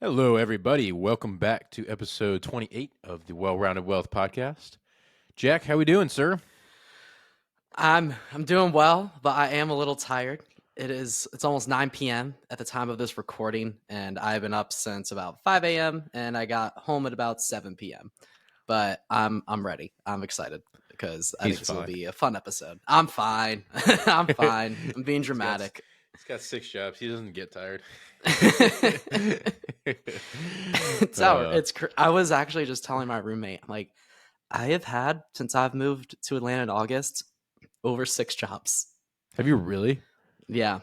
Hello, everybody. Welcome back to episode 28 of the Well-Rounded Wealth podcast. Jack, how we doing, sir? I'm doing well, but I am a little tired. It's almost 9 p.m. at the time of this recording, and I've been up since about 5 a.m. and I got home at about 7 p.m. But I'm ready. I'm excited because I think this will be a fun episode. I'm fine. I'm fine. I'm being dramatic. He's got 6 jobs. He doesn't get tired. I was actually just telling my roommate, I'm like, I have had since I've moved to Atlanta in August over 6 jobs. Have you really? Yeah.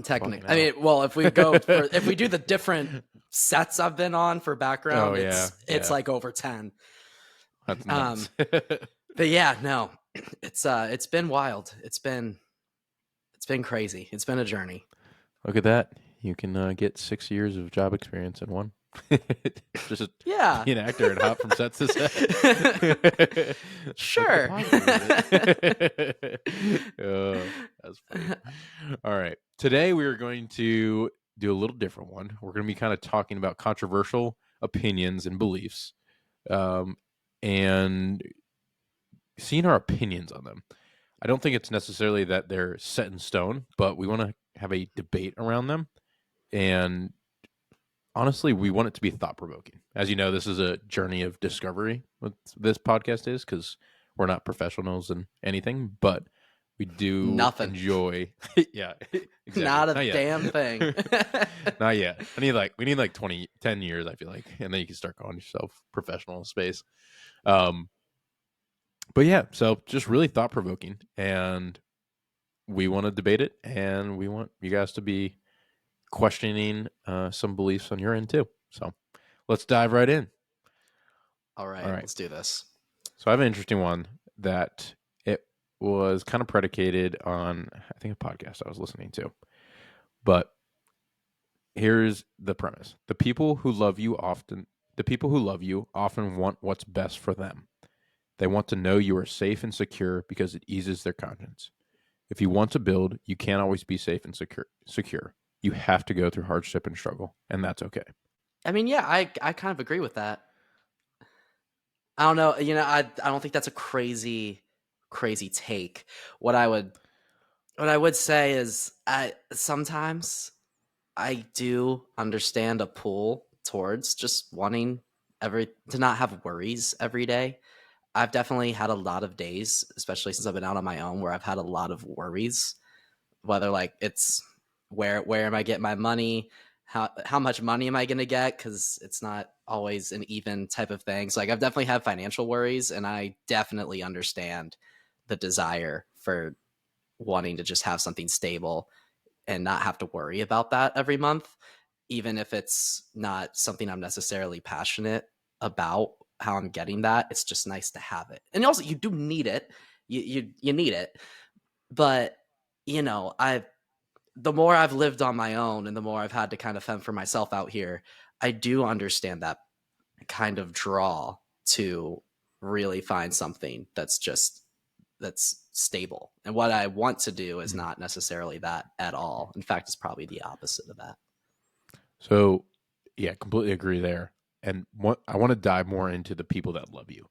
Technically, I mean, well, if we do the different sets I've been on for background, it's like over 10. That's nuts. But yeah, no, it's been wild. It's been crazy. It's been a journey. Look at that. You can get 6 years of job experience in one. Just be an actor and hop from set to set. Sure. That's funny. All right. Today we are going to do a little different one. We're going to be kind of talking about controversial opinions and beliefs, and seeing our opinions on them. I don't think it's necessarily that they're set in stone, but we want to have a debate around them. And honestly, we want it to be thought-provoking. As you know, this is a journey of discovery, what this podcast is, because we're not professionals in anything, but we do enjoy. Yeah, exactly. Not damn thing. Not yet. We need like 10 years, I feel like, and then you can start calling yourself professional in space. But yeah, so just really thought-provoking, and we want to debate it, and we want you guys to be questioning some beliefs on your end too. So let's dive right in. All right, let's do this. So I have an interesting one that it was kind of predicated on, I think, a podcast I was listening to. But here's the premise. The people who love you often want what's best for them. They want to know you are safe and secure because it eases their conscience. If you want to build, you can't always be safe and secure. You have to go through hardship and struggle, and that's okay. I mean, yeah, I kind of agree with that. I don't know, I don't think that's a crazy take. What I would say is sometimes I do understand a pull towards just wanting to not have worries every day. I've definitely had a lot of days, especially since I've been out on my own, where I've had a lot of worries, whether like it's where am I getting my money? How much money am I going to get? Because it's not always an even type of thing. So like I've definitely had financial worries, and I definitely understand the desire for wanting to just have something stable and not have to worry about that every month, even if it's not something I'm necessarily passionate about how I'm getting that. It's just nice to have it. And also you do need it. You need it. But the more I've lived on my own and the more I've had to kind of fend for myself out here, I do understand that kind of draw to really find something that's stable. And what I want to do is not necessarily that at all. In fact, it's probably the opposite of that. So, yeah, completely agree there. And I want to dive more into the people that love you,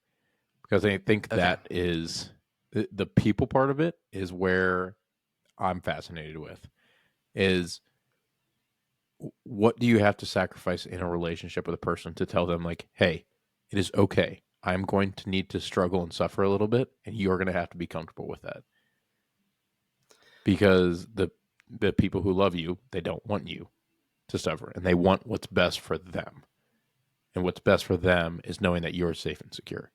because I think that is the people part of it is where I'm fascinated with. Is what do you have to sacrifice in a relationship with a person to tell them, like, hey, it is okay. I'm going to need to struggle and suffer a little bit, and you're going to have to be comfortable with that. Because the people who love you, they don't want you to suffer, and they want what's best for them. And what's best for them is knowing that you're safe and secure.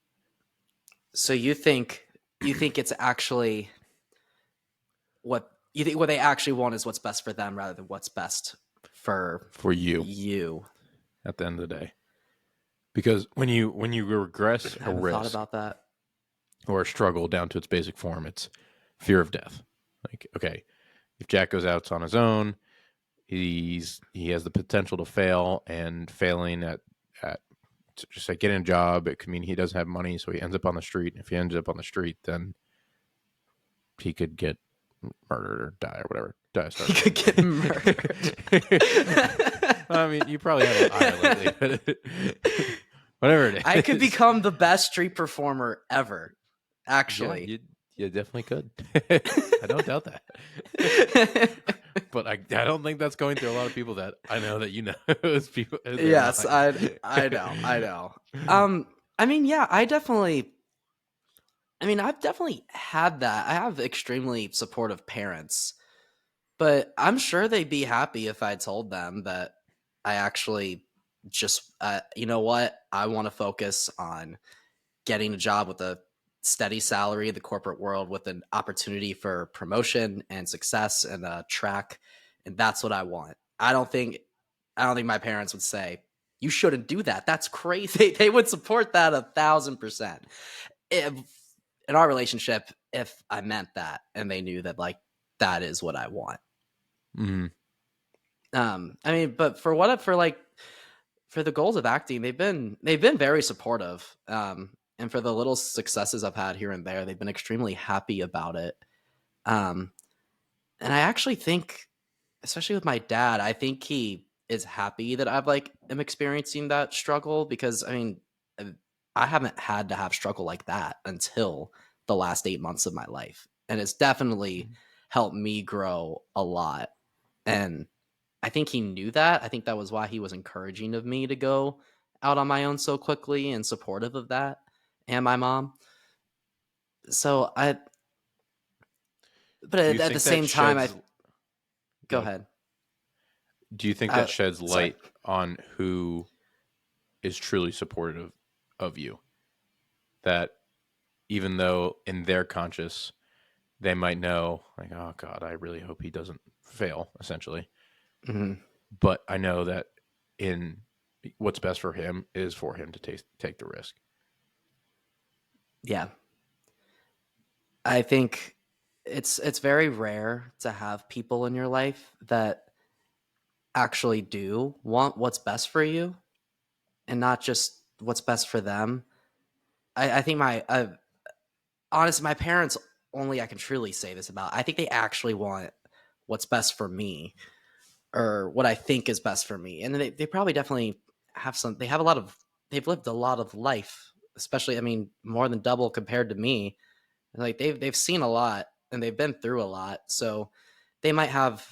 So you think it's actually what they actually want is what's best for them rather than what's best for you at the end of the day. Because when you regress a risk, thought about that, or a struggle down to its basic form, it's fear of death. Like, okay, if Jack goes out on his own, he has the potential to fail, and failing at just like getting a job, it could mean he doesn't have money, so he ends up on the street. And if he ends up on the street, then he could get murdered or die or whatever. He could get murdered. I mean, you probably haven't hired lately, but whatever it I could is. become the best street performer ever. Yeah, Actually. you definitely could. I don't doubt that. But I don't think that's going through a lot of people that I know that you know as people in their Yes, minds. I know. I know. I mean, yeah, I've definitely had that. I have extremely supportive parents, but I'm sure they'd be happy if I told them that I actually just, you know what? I want to focus on getting a job with a steady salary in the corporate world with an opportunity for promotion and success and a track, and that's what I want. I don't think my parents would say you shouldn't do that. That's crazy. They would support that 1,000%. If, in our relationship, if I meant that and they knew that like that is what I want. Mm-hmm. I mean, but for the goals of acting, they've been very supportive. And for the little successes I've had here and there, they've been extremely happy about it. Um, and I actually think, especially with my dad, I think he is happy that I've like am experiencing that struggle because I mean, uh, I haven't had to have struggle like that until the last 8 months of my life, and it's definitely helped me grow a lot. And I think he knew that. I think that was why he was encouraging of me to go out on my own so quickly and supportive of that and my mom. So I, but Do you at the think that same time, I sheds? go Go. ahead. Do you think that sheds Sorry. light on who is truly supportive of you? That even though in their conscious they might know, like, oh God, I really hope he doesn't fail, essentially. Mhm. But I know that in what's best for him is for him to take the risk. Yeah, I think it's very rare to have people in your life that actually do want what's best for you and not just what's best for them. I think honestly, my parents only I can truly say this about. I think they actually want what's best for me or what I think is best for me. And they probably definitely they've lived a lot of life, especially, I mean, more than double compared to me. Like they've seen a lot and they've been through a lot. So they might have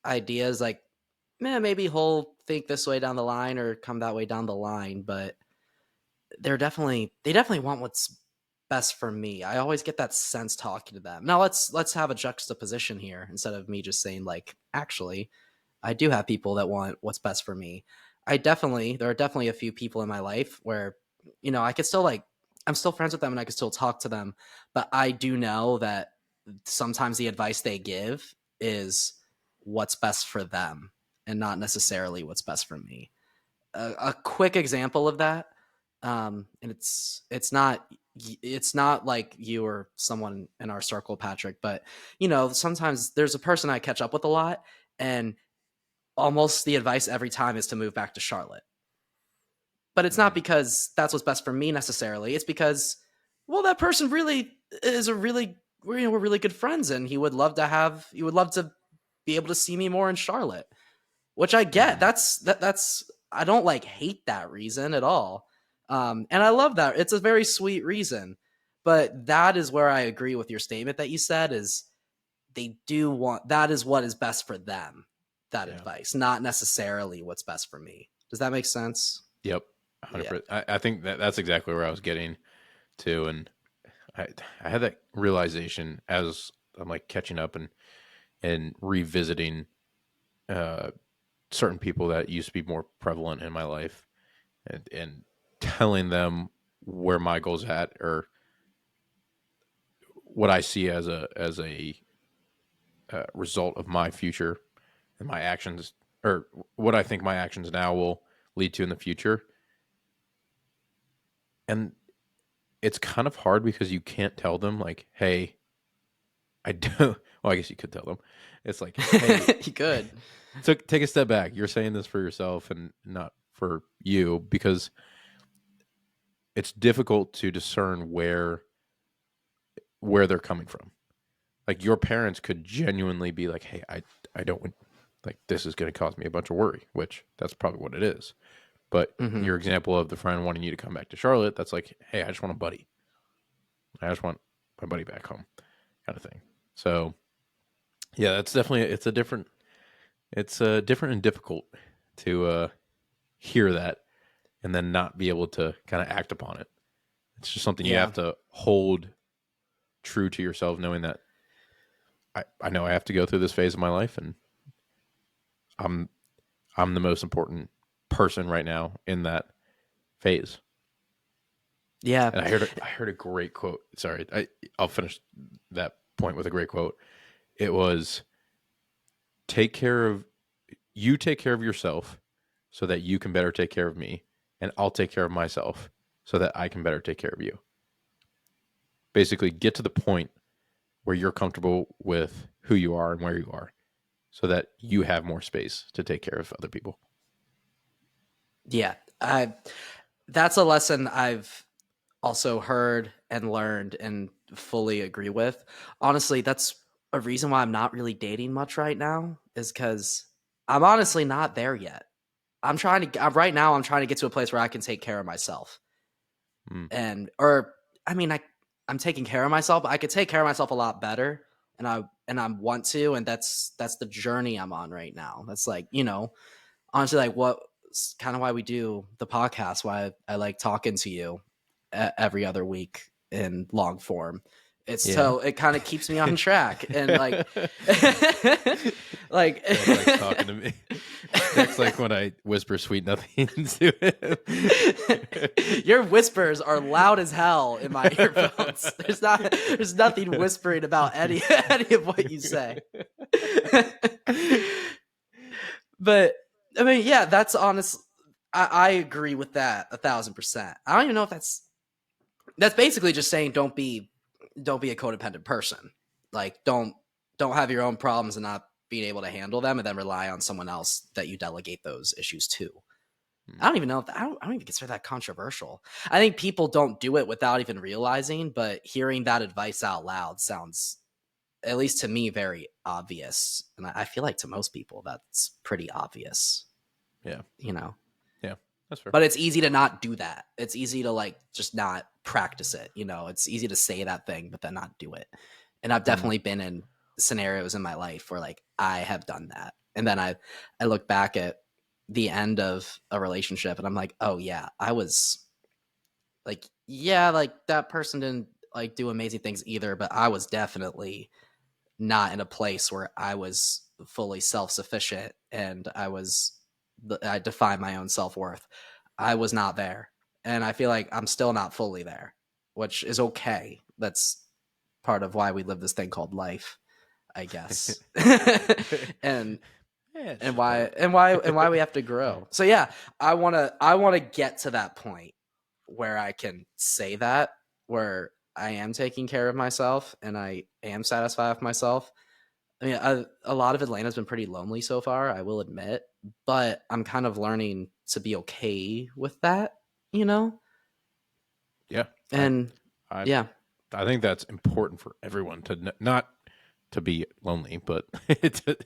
ideas like, maybe he'll think this way down the line or come that way down the line, but they definitely want what's best for me. I always get that sense talking to them. Now let's have a juxtaposition here instead of me just saying like, actually, I do have people that want what's best for me. There are definitely a few people in my life where, I could still like, I'm still friends with them and I could still talk to them, but I do know that sometimes the advice they give is what's best for them and not necessarily what's best for me. A quick example of that, and it's not like you or someone in our circle, Patrick, but sometimes there's a person I catch up with a lot, and almost the advice every time is to move back to Charlotte. But it's not Mm. because that's what's best for me necessarily. It's because, well, that person really is a really we're really good friends, and he would love to be able to see me more in Charlotte, which I get. Mm. That's I don't like hate that reason at all. And I love that. It's a very sweet reason. But that is where I agree with your statement that you said is they do want that is what is best for them, that Yeah. advice, not necessarily what's best for me. Does that make sense? Yep. Yeah. 100%. I think that's exactly where I was getting to, and I I had that realization as I'm like catching up and revisiting uh, certain people that used to be more prevalent in my life, and telling them where my goals at or what I see as a result of my future and my actions, or what I think my actions now will lead to in the future. And it's kind of hard because you can't tell them like, hey, I do. Well, I guess you could tell them. It's like, hey, You could. take a step back. You're saying this for yourself and not for you, because it's difficult to discern where they're coming from. Like your parents could genuinely be like, hey, I don't like this is going to cause me a bunch of worry, which that's probably what it is. But Hmm. your example of the friend wanting you to come back to Charlotte, that's like, hey, I just want a buddy. I just want my buddy back home, kind of thing. So yeah, that's definitely it's different and difficult to hear that and then not be able to kind of act upon it. It's just something you Yeah. have to hold true to yourself, knowing that I know I have to go through this phase of my life, and I'm I'm the most important person right now in that phase. Yeah. And I heard a great quote. Sorry, I'll finish that point with a great quote. It was take care of take care of yourself so that you can better take care of me, and I'll take care of myself so that I can better take care of you. Basically, get to the point where you're comfortable with who you are and where you are so that you have more space to take care of other people. Yeah. I That's a lesson I've also heard and learned and fully agree with. Honestly, that's a reason why I'm not really dating much right now, is because I'm honestly not there yet. Right now I'm trying to get to a place where I can take care of myself. Mm, And or I mean I'm taking care of myself, but I could take care of myself a lot better, and I want to, and that's the journey I'm on right now. That's like, honestly, like what kind of why we do the podcast, why I like talking to you every other week in long form. It's yeah. so it kind of keeps me on track, and like like Jack likes talking to me. Jack's like when I whisper sweet nothings to him. your whispers are loud as hell in my earphones. There's nothing whispering about any of what you say. But I mean, yeah, that's honest. I agree with that 1,000%. I don't even know if that's basically just saying don't be a codependent person. Like don't have your own problems and not being able to handle them, and then rely on someone else that you delegate those issues to. I don't even know if I don't even consider that controversial. I think people don't do it without even realizing, but hearing that advice out loud sounds, at least to me, very obvious. And I feel like to most people that's pretty obvious, Yeah, you know. yeah, that's fair. But it's easy to not do that. It's easy to like just not practice it, It's easy to say that thing but then not do it. And I've Mm, definitely been in scenarios in my life where like I have done that. And then I look back at the end of a relationship and I'm like, "Oh yeah, I was like, yeah, like that person didn't like do amazing things either, but I was definitely not in a place where I was fully self-sufficient and I defined my own self-worth. I was not there. And I feel like I'm still not fully there, which is okay. That's part of why we live this thing called life, I guess. and yeah, it's and just why part why we have to grow. So yeah, I want to get to that point where I can say that, where I am taking care of myself and I am satisfied with myself. I mean, a lot of Atlanta's been pretty lonely so far, I will admit, but I'm kind of learning to be okay with that, you know? yeah. I And I yeah. I think that's important for everyone to not to be lonely, but to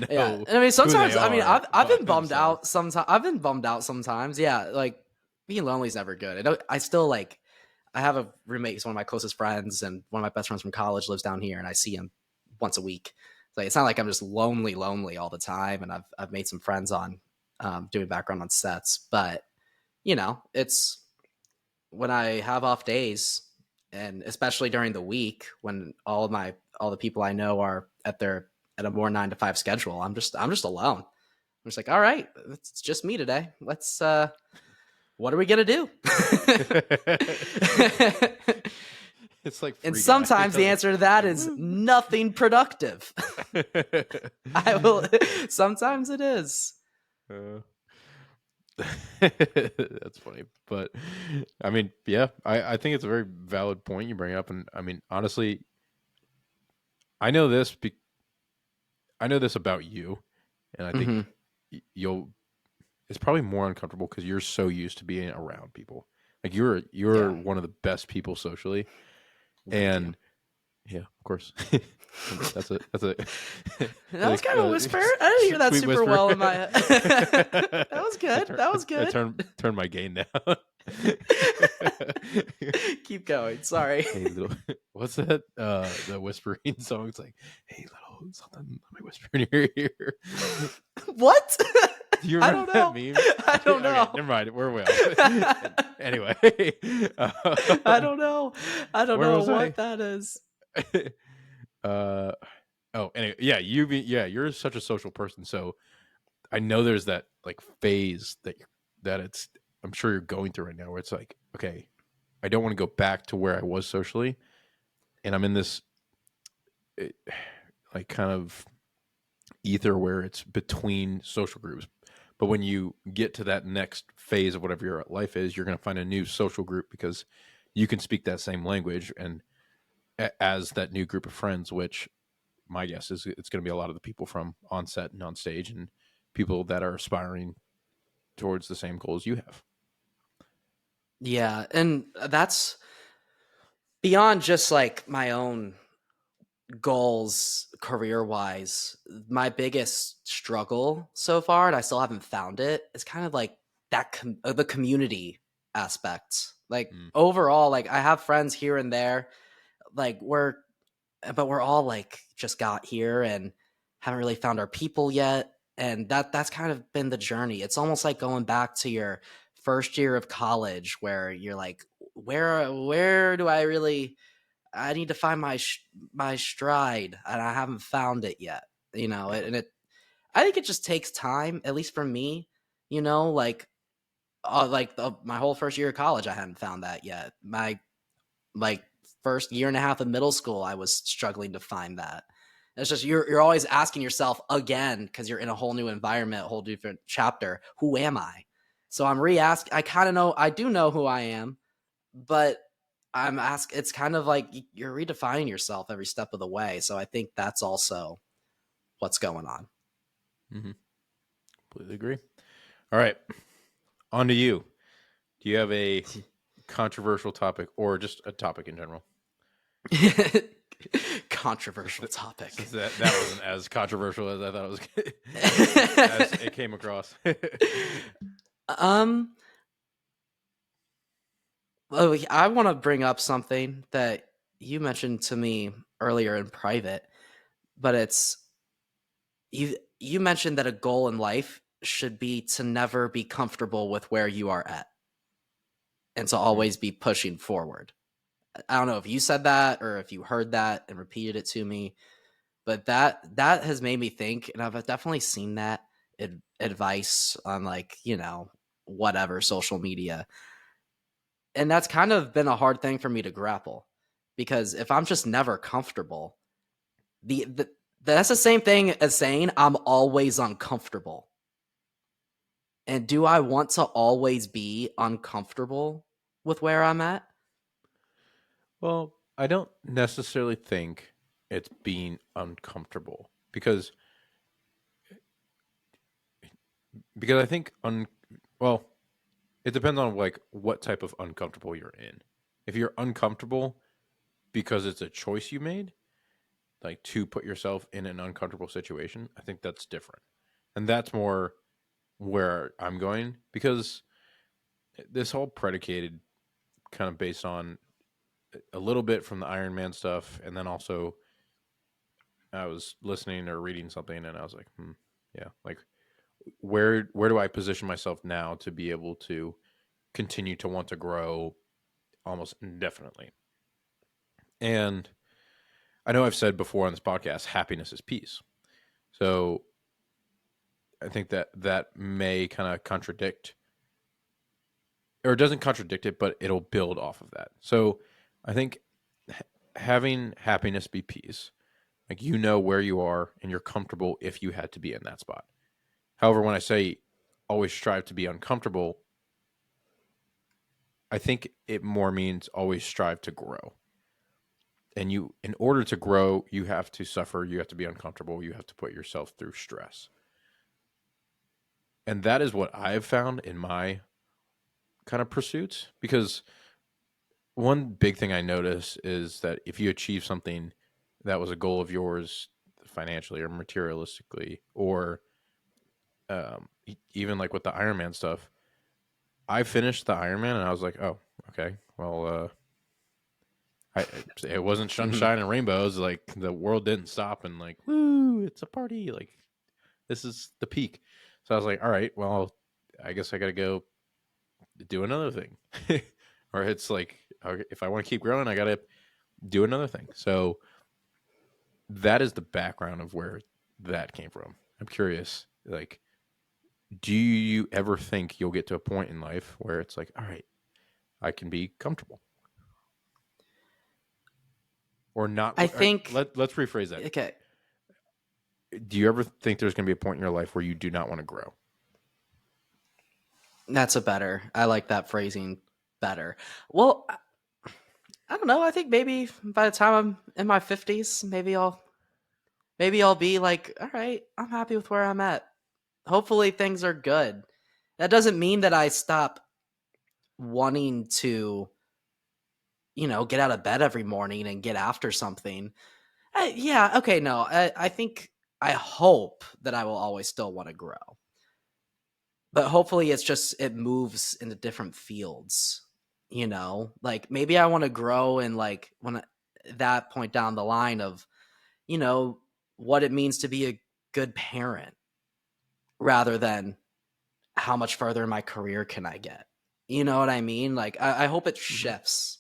Yeah. know And I mean, who they sometimes, I mean, are I've by been bummed themselves. out sometimes. I've been bummed out sometimes. Yeah. Like being lonely is never good. I still like, I have a roommate. He's one of my closest friends, and one of my best friends from college lives down here, and I see him once a week. So it's not like I'm just lonely all the time. And I've made some friends on doing background on sets, but it's when I have off days, and especially during the week when all the people I know are at a more 9 to 5 schedule. I'm just alone. I'm just like, all right, it's just me today. Let's what are we gonna do? It's like And Free Guy. sometimes the answer to that Like is woo. nothing productive. I will. Sometimes it is. Uh, that's funny, but I mean, yeah, I think it's a very valid point you bring up, and I mean, honestly, I know this. I know this about you, and I think Hmm. you'll. It's probably more uncomfortable because you're so used to being around people. Like Yeah. you're one of the best people socially, Well, thank you. and Yeah, of course. That's a That was kind of a whisper. I didn't hear that sweet super whisper. well in my head. That was good. That was I good. turn my gain down. Keep going. Sorry. Hey little, what's that? The whispering song. It's like, hey little something. Let me whisper in your ear. What? Do you I remember don't that know. meme? I don't Okay, know. never mind. We're way off. Anyway, I don't know. I don't where know was what I? that is. uh, oh, anyway, yeah, you're such a social person, so I know there's that like phase that it's I'm sure you're going through right now where it's like, okay, I don't want to go back to where I was socially, and I'm in this eh, like kind of ether where it's between social groups. But when you get to that next phase of whatever your life is, you're going to find a new social group because you can speak that same language and as that new group of friends, which my guess is it's going to be a lot of the people from on set and on stage and people that are aspiring towards the same goals you have. Yeah, and that's beyond just like my own goals career wise. My biggest struggle so far, and I still haven't found it, is kind of like the community aspect. Like Mm. overall, like I have friends here and there, like but we're all like just got here and haven't really found our people yet. And that's kind of been the journey. It's almost like going back to your first year of college where you're like, where do I really I need to find my stride, and I haven't found it yet. Yeah. And I think it just takes time, at least for me. My whole first year of college, I hadn't found that yet. My like first year and a half of middle school, I was struggling to find that. It's just you're always asking yourself again because you're in a whole new environment, a whole different chapter. Who am I? So I'm re-ask. I kind of know. I do know who I am, but it's kind of like you're redefining yourself every step of the way. So I think that's also what's going on. Mm-hmm. Completely agree. All right, on to you. Do you have a controversial topic or just a topic in general? Controversial topic. Since that wasn't as controversial as I thought it was, as it came across. um I want to bring up something that you mentioned to me earlier in private, but it's you mentioned that a goal in life should be to never be comfortable with where you are at and to Mhm. always be pushing forward. I don't know if you said that or if you heard that and repeated it to me, but that has made me think, and I've definitely seen that advice on like whatever social media, and that's kind of been a hard thing for me to grapple because if I'm just never comfortable, the that's the same thing as saying I'm always uncomfortable. And do I want to always be uncomfortable with where I'm at? Well, I don't necessarily think it's being uncomfortable because I think well, it depends on like what type of uncomfortable you're in. If you're uncomfortable because it's a choice you made, like to put yourself in an uncomfortable situation, I think that's different. And that's more where I'm going because this all predicated kind of based on a little bit from the Iron Man stuff, and then also I was listening or reading something, and I was like, yeah, like where do I position myself now to be able to continue to want to grow almost indefinitely? And I know I've said before on this podcast, happiness is peace. So I think that may kind of contradict, or it doesn't contradict it, but it'll build off of that. So I think having happiness be peace, like you know where you are and you're comfortable if you had to be in that spot. However, when I say always strive to be uncomfortable, I think it more means always strive to grow. And you, in order to grow, you have to suffer, you have to be uncomfortable, you have to put yourself through stress. And that is what I've found in my kind of pursuits because one big thing I notice is that if you achieve something that was a goal of yours financially or materialistically, or even like with the Iron Man stuff, I finished the Iron Man and I was like, oh, okay, well, it wasn't sunshine and rainbows. Like the world didn't stop and like, woo, it's a party. Like this is the peak. So I was like, all right, well, I guess I got to go do another thing. Or it's like, okay, if I want to keep growing, I got to do another thing. So that is the background of where that came from. I'm curious, like, do you ever think you'll get to a point in life where it's like, all right, I can be comfortable or not? I Or think let's rephrase that. okay, Do you ever think there's going to be a point in your life where you do not want to grow? that's a better. I like that phrasing better. Well, I don't know. I think maybe by the time I'm in my 50s, maybe I'll be like, all right, I'm happy with where I'm at. Hopefully things are good. That doesn't mean that I stop wanting to, get out of bed every morning and get after something. Yeah, okay, no. I think I hope that I will always still want to grow. But hopefully it moves into different fields, Like maybe I want to grow in like that point down the line of, you know, what it means to be a good parent rather than how much further in my career can I get? You know what I mean? Like I hope it Mm-hmm. shifts.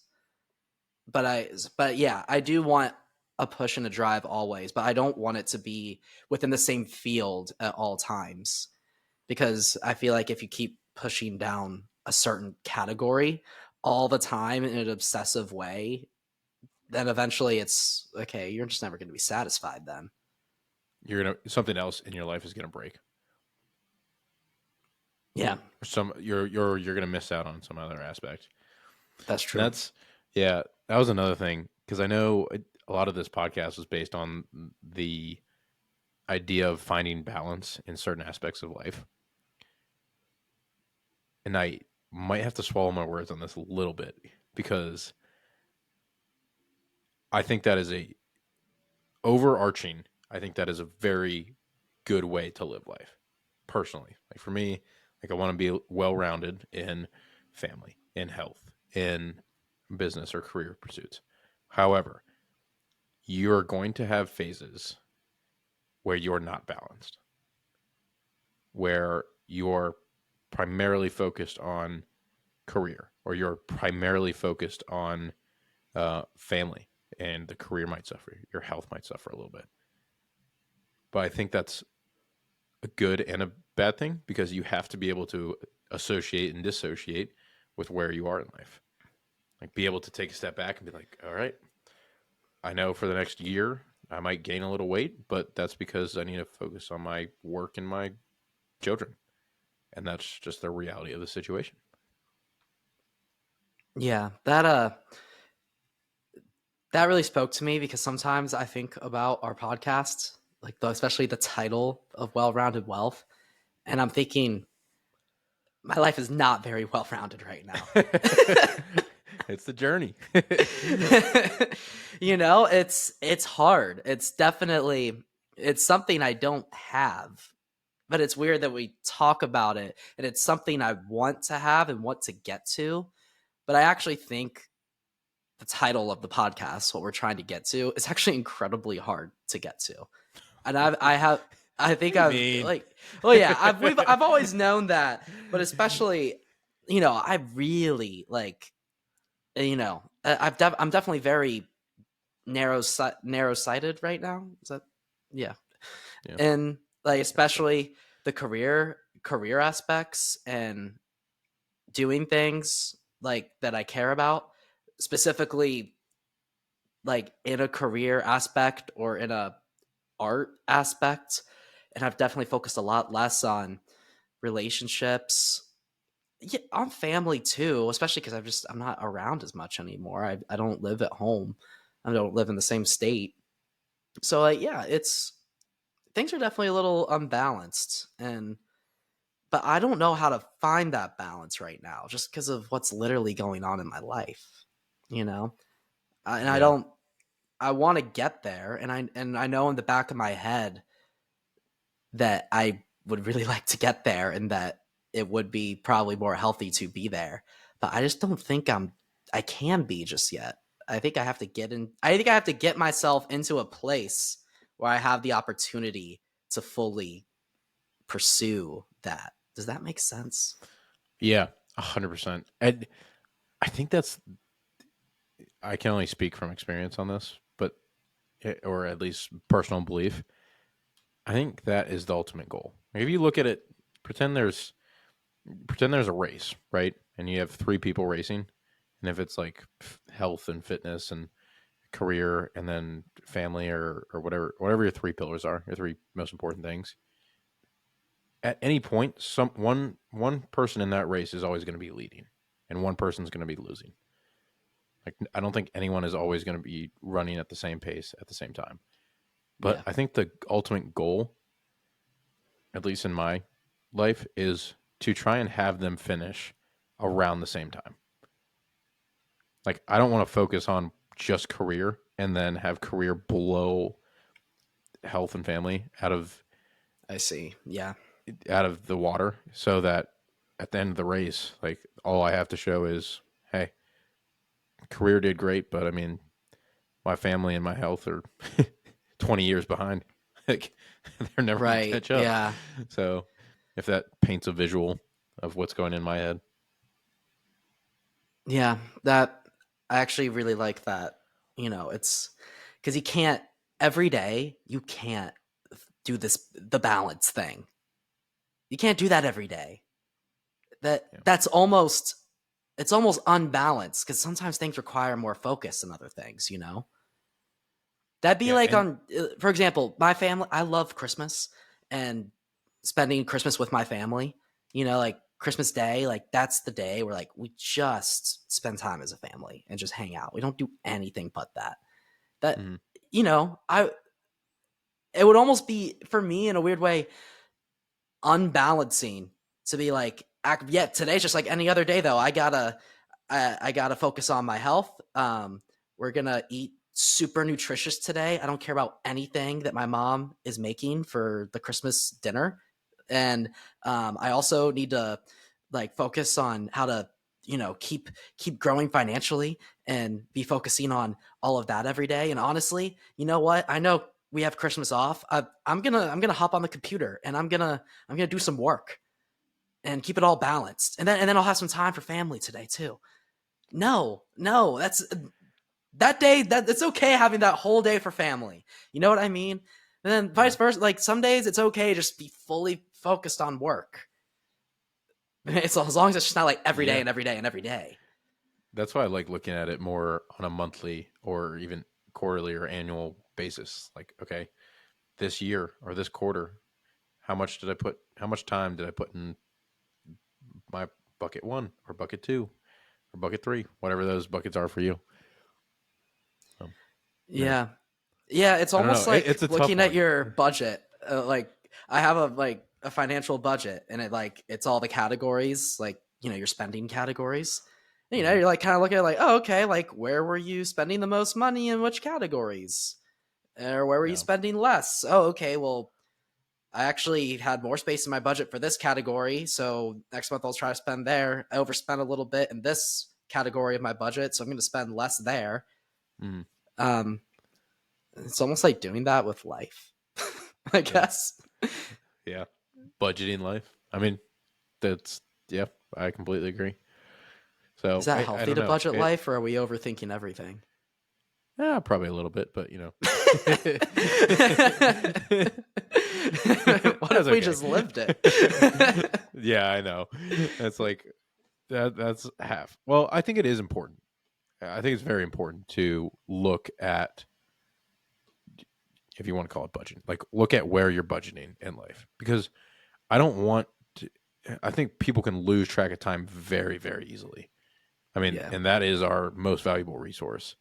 But yeah, I do want a push and a drive always, but I don't want it to be within the same field at all times because I feel like if you keep pushing down a certain category all the time in an obsessive way, then eventually it's okay, you're just never going to be satisfied then. You're gonna something else in your life is gonna break. Yeah, You're gonna miss out on some other aspect. that's And true. that's yeah, that was another thing because I know a lot of this podcast was based on the idea of finding balance in certain aspects of life. And I might have to swallow my words on this a little bit because I think that is a overarching. I think that is a very good way to live life. Personally, like for me, like I want to be well rounded in family, in health, in business or career pursuits. However, you're going to have phases where you're not balanced, where you're primarily focused on career or you're primarily focused on family, and the career might suffer, your health might suffer a little bit. But I think that's a good and a bad thing because you have to be able to associate and dissociate with where you are in life. Like be able to take a step back and be like, all right, I know for the next year I might gain a little weight, but that's because I need to focus on my work and my children. And that's just the reality of the situation. Yeah, that really spoke to me because sometimes I think about our podcast, like especially the title of Well-Rounded Wealth, and I'm thinking my life is not very well-rounded right now. It's the journey. It's hard. It's something I don't have. But it's weird that we talk about it and it's something I want to have and want to get to. But I actually think the title of the podcast, what we're trying to get to, is actually incredibly hard to get to. And I What think do you I've mean? like, well, yeah, I've always known that, but especially, I really like, I'm definitely very narrow sighted right now. Is that, yeah, Yeah, and like I guess so. especially the career aspects and doing things like that I care about, specifically like in a career aspect or in a art aspect, and I've definitely focused a lot less on relationships, yeah, on family too, especially because I'm not around as much anymore. I don't live at home. I don't live in the same state. So like yeah, it's things are definitely a little unbalanced, and but I don't know how to find that balance right now just because of what's literally going on in my life. you know? And I Yeah. don't, I want to get there. And I know in the back of my head that I would really like to get there and that it would be probably more healthy to be there. But I just don't think I can be just yet. I think I have to I think I have to get myself into a place where I have the opportunity to fully pursue that. Does that make sense? Yeah. 100%. And I think that's, I can only speak from experience on this, but, or at least personal belief. I think that is the ultimate goal. Like if you look at it, pretend there's, pretend there's a race, right? And you have three people racing. And if it's like health and fitness and career and then family or whatever your three pillars are, your three most important things, at any point, one person in that race is always going to be leading, and one person's going to be losing. Like I don't think anyone is always going to be running at the same pace at the same time. But Yeah, I think the ultimate goal, at least in my life, is to try and have them finish around the same time. Like I don't want to focus on just career and then have career blow health and family I see. Yeah. out of the water so that at the end of the race, like all I have to show is, hey, career did great, but I mean, my family and my health are 20 years behind. Like they're never going to Right. catch up. Yeah. So if that paints a visual of what's going in my head, Yeah. That I actually really like that. It's because you can't every day, you can't do the balance thing. You can't do that every day. yeah, That's almost it's almost unbalanced because sometimes things require more focus than other things. That'd be yeah, like and on, for example, my family. I love Christmas and spending Christmas with my family. Like Christmas Day, like that's the day where like we just spend time as a family and just hang out. We don't do anything but that. That mhm, I it would almost be for me in a weird way unbalancing to be like, yeah, today's just like any other day though. I gotta focus on my health. We're gonna eat super nutritious today. I don't care about anything that my mom is making for the Christmas dinner, and I also need to like focus on how to keep growing financially and be focusing on all of that every day. And honestly, you know what? I know we have Christmas off. I'm gonna hop on the computer and I'm gonna do some work and keep it all balanced. And then I'll have some time for family today too. No, no, that's that day. That it's okay having that whole day for family. You know what I mean? And then yeah, vice versa. Like some days it's okay just be fully focused on work. It's as long as it's just not like every day yeah. and every day and every day. That's why I like looking at it more on a monthly or even quarterly or annual basis. Like, okay, this year or this quarter, how much time did I put in my bucket one or bucket two or bucket three, whatever those buckets are for you. Um, yeah, Yeah, yeah. It's I don't know. almost like It's a tough looking at one. your budget. Like I have a financial budget, and it's all the categories, like your spending categories. And, Hmm. you're like kind of looking at like, oh, okay, like where were you spending the most money in which categories, or where were you Yeah, spending less? Oh, okay, well, I actually had more space in my budget for this category, so next month I'll try to spend there. I overspent a little bit in this category of my budget, so I'm going to spend less there. mm, Um, it's almost like doing that with life, I yeah, guess. yeah. Budgeting life. I mean, that's yeah. I completely agree. Is So that I healthy don't to know. budget life, or are we overthinking everything? Yeah, probably a little bit, but you know, What that's if we okay. just lived it? Yeah, I know. That's like that. That's half. Well, I think it is important. I think it's very important to look at, if you want to call it budgeting, like look at where you're budgeting in life, because I don't want to. I think people can lose track of time very, very easily. I mean, Yeah. and that is our most valuable resource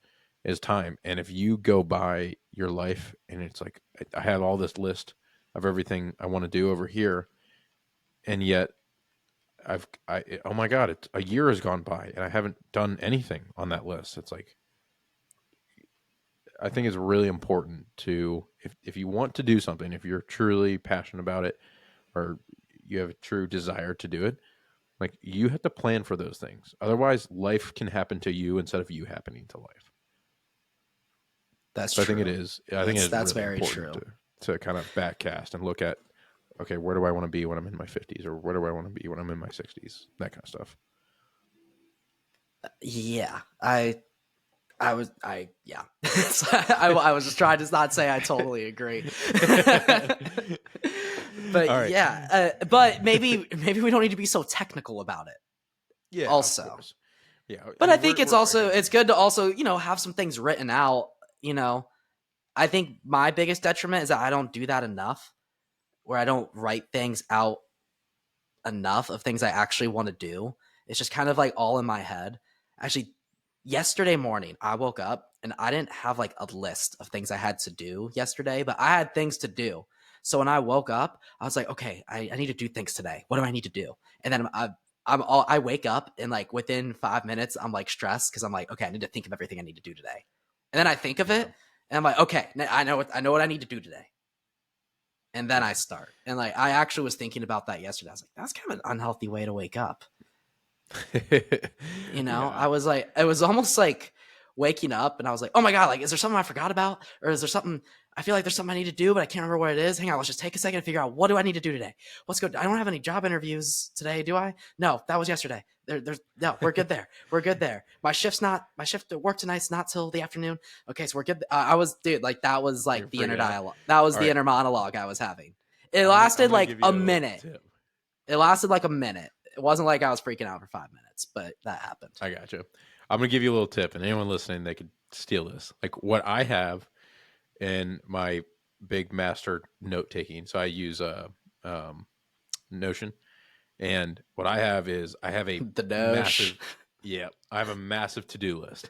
is time. And if you go by your life and it's like, I have all this list of everything I want to do over here, and yet oh my God, it's a year has gone by and I haven't done anything on that list. It's like, I think it's really important to, if you want to do something, if you're truly passionate about it, or you have a true desire to do it, like you have to plan for those things. Otherwise, life can happen to you instead of you happening to life. That's So I think it true. is. I think it is That's really very important true. to kind of backcast and look at, okay, where do I want to be when I'm in my 50s, or where do I want to be when I'm in my 60s? That kind of stuff. Yeah, yeah. I was just trying to not say I totally agree. But All right. yeah, but maybe we don't need to be so technical about it. Yeah, of Also, course. Yeah, I but I mean think it's we're also again. it's good to also have some things written out. You know, I think my biggest detriment is that I don't do that enough, where I don't write things out enough of things I actually want to do. It's just kind of like all in my head. Actually, yesterday morning, I woke up and I didn't have like a list of things I had to do yesterday, but I had things to do. So when I woke up, I was like, okay, I need to do things today. What do I need to do? And then I wake up and like within 5 minutes, I'm like stressed because I'm like, okay, I need to think of everything I need to do today. And then I think of Yeah, it and I'm like, okay, I know what I need to do today. And then yeah. I start. And like I actually was thinking about that yesterday. I was like, that's kind of an unhealthy way to wake up. Yeah. I was like, it was almost like waking up and I was like, oh my God, like, is there something I forgot about? Or is there something, I feel like there's something I need to do, but I can't remember what it is. Hang on, let's just take a second and figure out what do I need to do today? Let's go. I don't have any job interviews today, do I? No, that was yesterday. No, we're good there. We're good there. My shift at work tonight's not till the afternoon. Okay, so we're good. Dude, like that was You're like the inner freaking out. dialogue. That was All the right. inner monologue I was having. It I'm lasted gonna like give a you a little minute. tip. It lasted like a minute. It wasn't like I was freaking out for 5 minutes, but that happened. I got you. I'm gonna give you a little tip, and anyone listening, they could steal this. Like what I have in my big master note taking. So I use um, Notion, and what I have is I have a The Doge. massive, yeah, I have a massive to do list,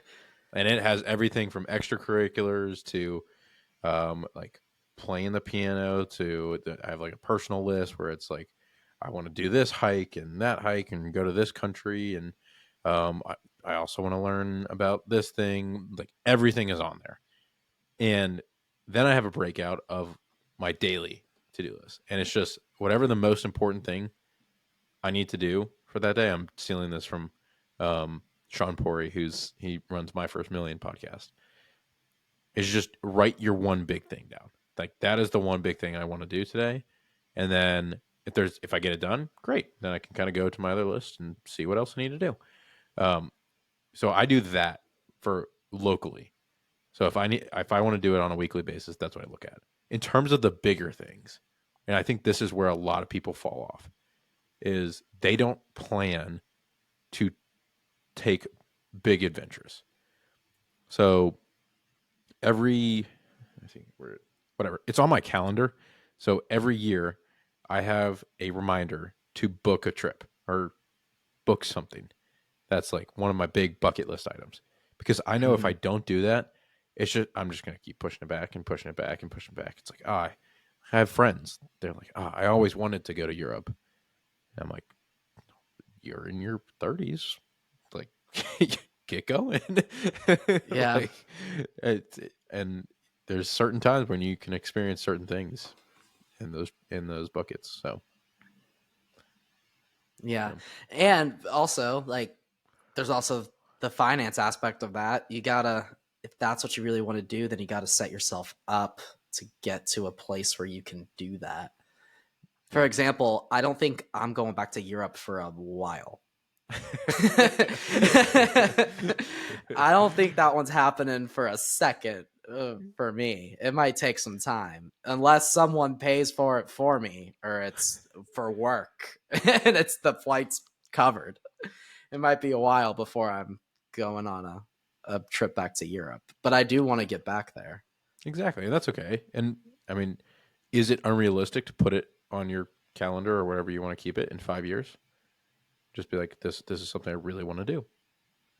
and it has everything from extracurriculars to like playing the piano I have like a personal list where it's like I want to do this hike and that hike and go to this country, and um, I, I also want to learn about this thing. Like everything is on there, and then I have a breakout of my daily to do list, and it's just whatever the most important thing I need to do for that day. I'm stealing this from Sean Pori, he runs My First Million podcast. Is just write your one big thing down. Like that is the one big thing I want to do today, and then if I get it done, great. Then I can kind of go to my other list and see what else I need to do. Um, so I do that for locally. So if I want to do it on a weekly basis, that's what I look at. In terms of the bigger things, and I think this is where a lot of people fall off, is they don't plan to take big adventures. So every I think whatever, it's on my calendar. So every year I have a reminder to book a trip or book something. That's like one of my big bucket list items. Because I know if I Mhm. don't do that, I'm just gonna keep pushing it back and pushing it back and pushing it back. It's like, I have friends. They're like, I always wanted to go to Europe. And I'm like, you're in your 30s. Like, get going. Yeah. Like, and there's certain times when you can experience certain things in those buckets. So, Yeah. yeah. And also, like, there's also the finance aspect of that. You gotta, if that's what you really want to do, then you gotta set yourself up to get to a place where you can do that. For Yeah. example, I don't think I'm going back to Europe for a while. I don't think that one's happening for a second for me. It might take some time unless someone pays for it for me or it's for work and it's the flight's covered. It might be a while before I'm going on a trip back to Europe, but I do want to get back there. Exactly. That's okay. And I mean, is it unrealistic to put it on your calendar or wherever you want to keep it in 5 years? Just be like, this is something I really want to do,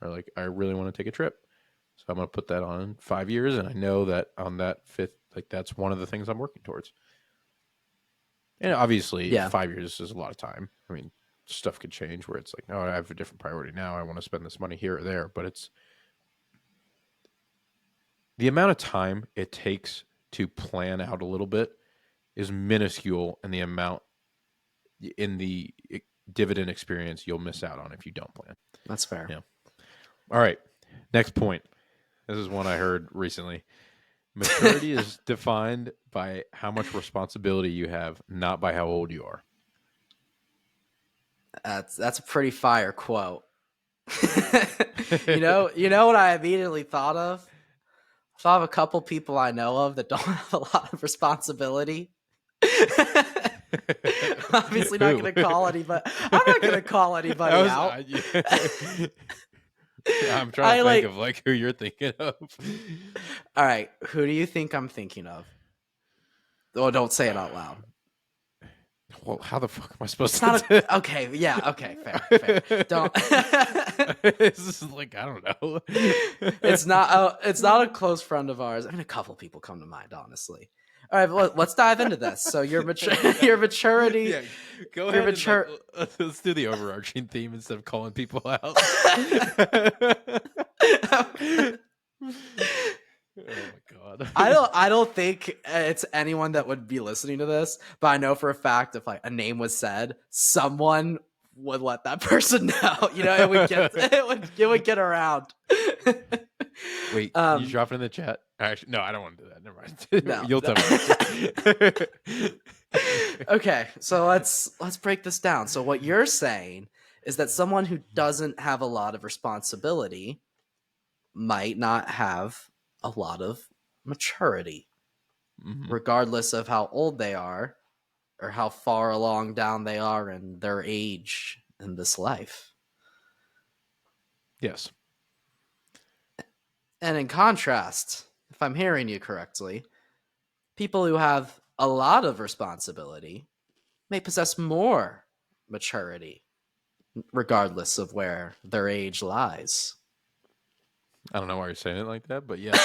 or like I really want to take a trip. So I'm going to put that on in 5 years, and I know that on that fifth, like that's one of the things I'm working towards. And obviously, Yeah. 5 years is a lot of time. I mean, stuff could change where it's like, no, I have a different priority now. I want to spend this money here or there. But it's the amount of time it takes to plan out a little bit is minuscule, and the amount in the dividend experience you'll miss out on if you don't plan. That's fair. Yeah. All right. Next point. This is one I heard recently. Maturity is defined by how much responsibility you have, not by how old you are. That's a pretty fire quote. You know what I immediately thought of? I thought of a couple people I know of that don't have a lot of responsibility. Obviously not going to call anybody. I'm not going to call anybody out. I'm trying to think of like who you're thinking of. All right, who do you think I'm thinking of? Oh, don't say it out loud. Well, how the fuck am I supposed to? Okay, yeah, okay, fair. Don't. This is like, I don't know. It's not a close friend of ours. I mean, a couple people come to mind, honestly. All right, well, let's dive into this. So your maturity. Yeah, go ahead. Let's do the overarching theme instead of calling people out. Oh my god. I don't think it's anyone that would be listening to this, but I know for a fact if like a name was said, someone would let that person know. You know, it would get around. Wait, can you drop it in the chat? Actually, no, I don't want to do that. Never mind. No, You'll tell me. Okay, so let's break this down. So what you're saying is that someone who doesn't have a lot of responsibility might not have a lot of maturity, regardless of how old they are or how far along down they are in their age in this life. Yes. And in contrast, if I'm hearing you correctly, people who have a lot of responsibility may possess more maturity, regardless of where their age lies. I don't know why you're saying it like that, but yeah.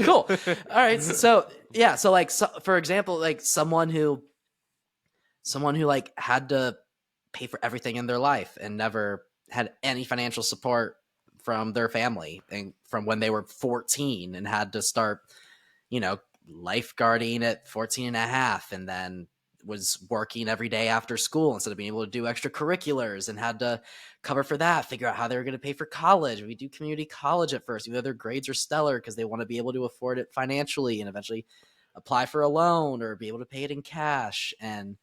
Cool. All right. So yeah. So like, for example, like someone who like had to pay for everything in their life and never had any financial support from their family, and from when they were 14 and had to start, lifeguarding at 14 and a half, and then was working every day after school instead of being able to do extracurriculars, and had to cover for that, figure out how they were going to pay for college. We do community college at first, even though their grades are stellar, because they want to be able to afford it financially and eventually apply for a loan or be able to pay it in cash. And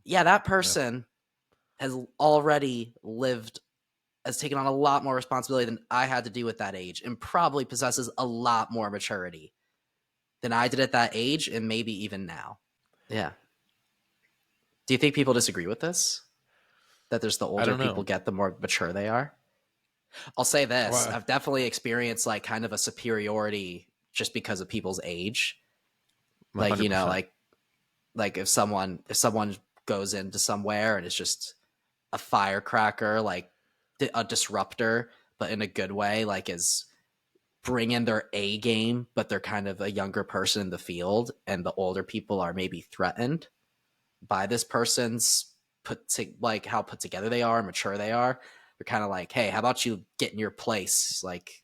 yeah, that person has already has taken on a lot more responsibility than I had to do at that age, and probably possesses a lot more maturity than I did at that age, and maybe even now. Yeah. Do you think people disagree with this? That there's the older people get, the more mature they are? I'll say this. I've definitely experienced like kind of a superiority just because of people's age. 100%. Like, like if someone goes into somewhere and it's just a firecracker, like a disruptor, but in a good way, like is bringing their A game, but they're kind of a younger person in the field, and the older people are maybe threatened by this person's how put together they are, mature they are. They're kind of like, hey, how about you get in your place? Like,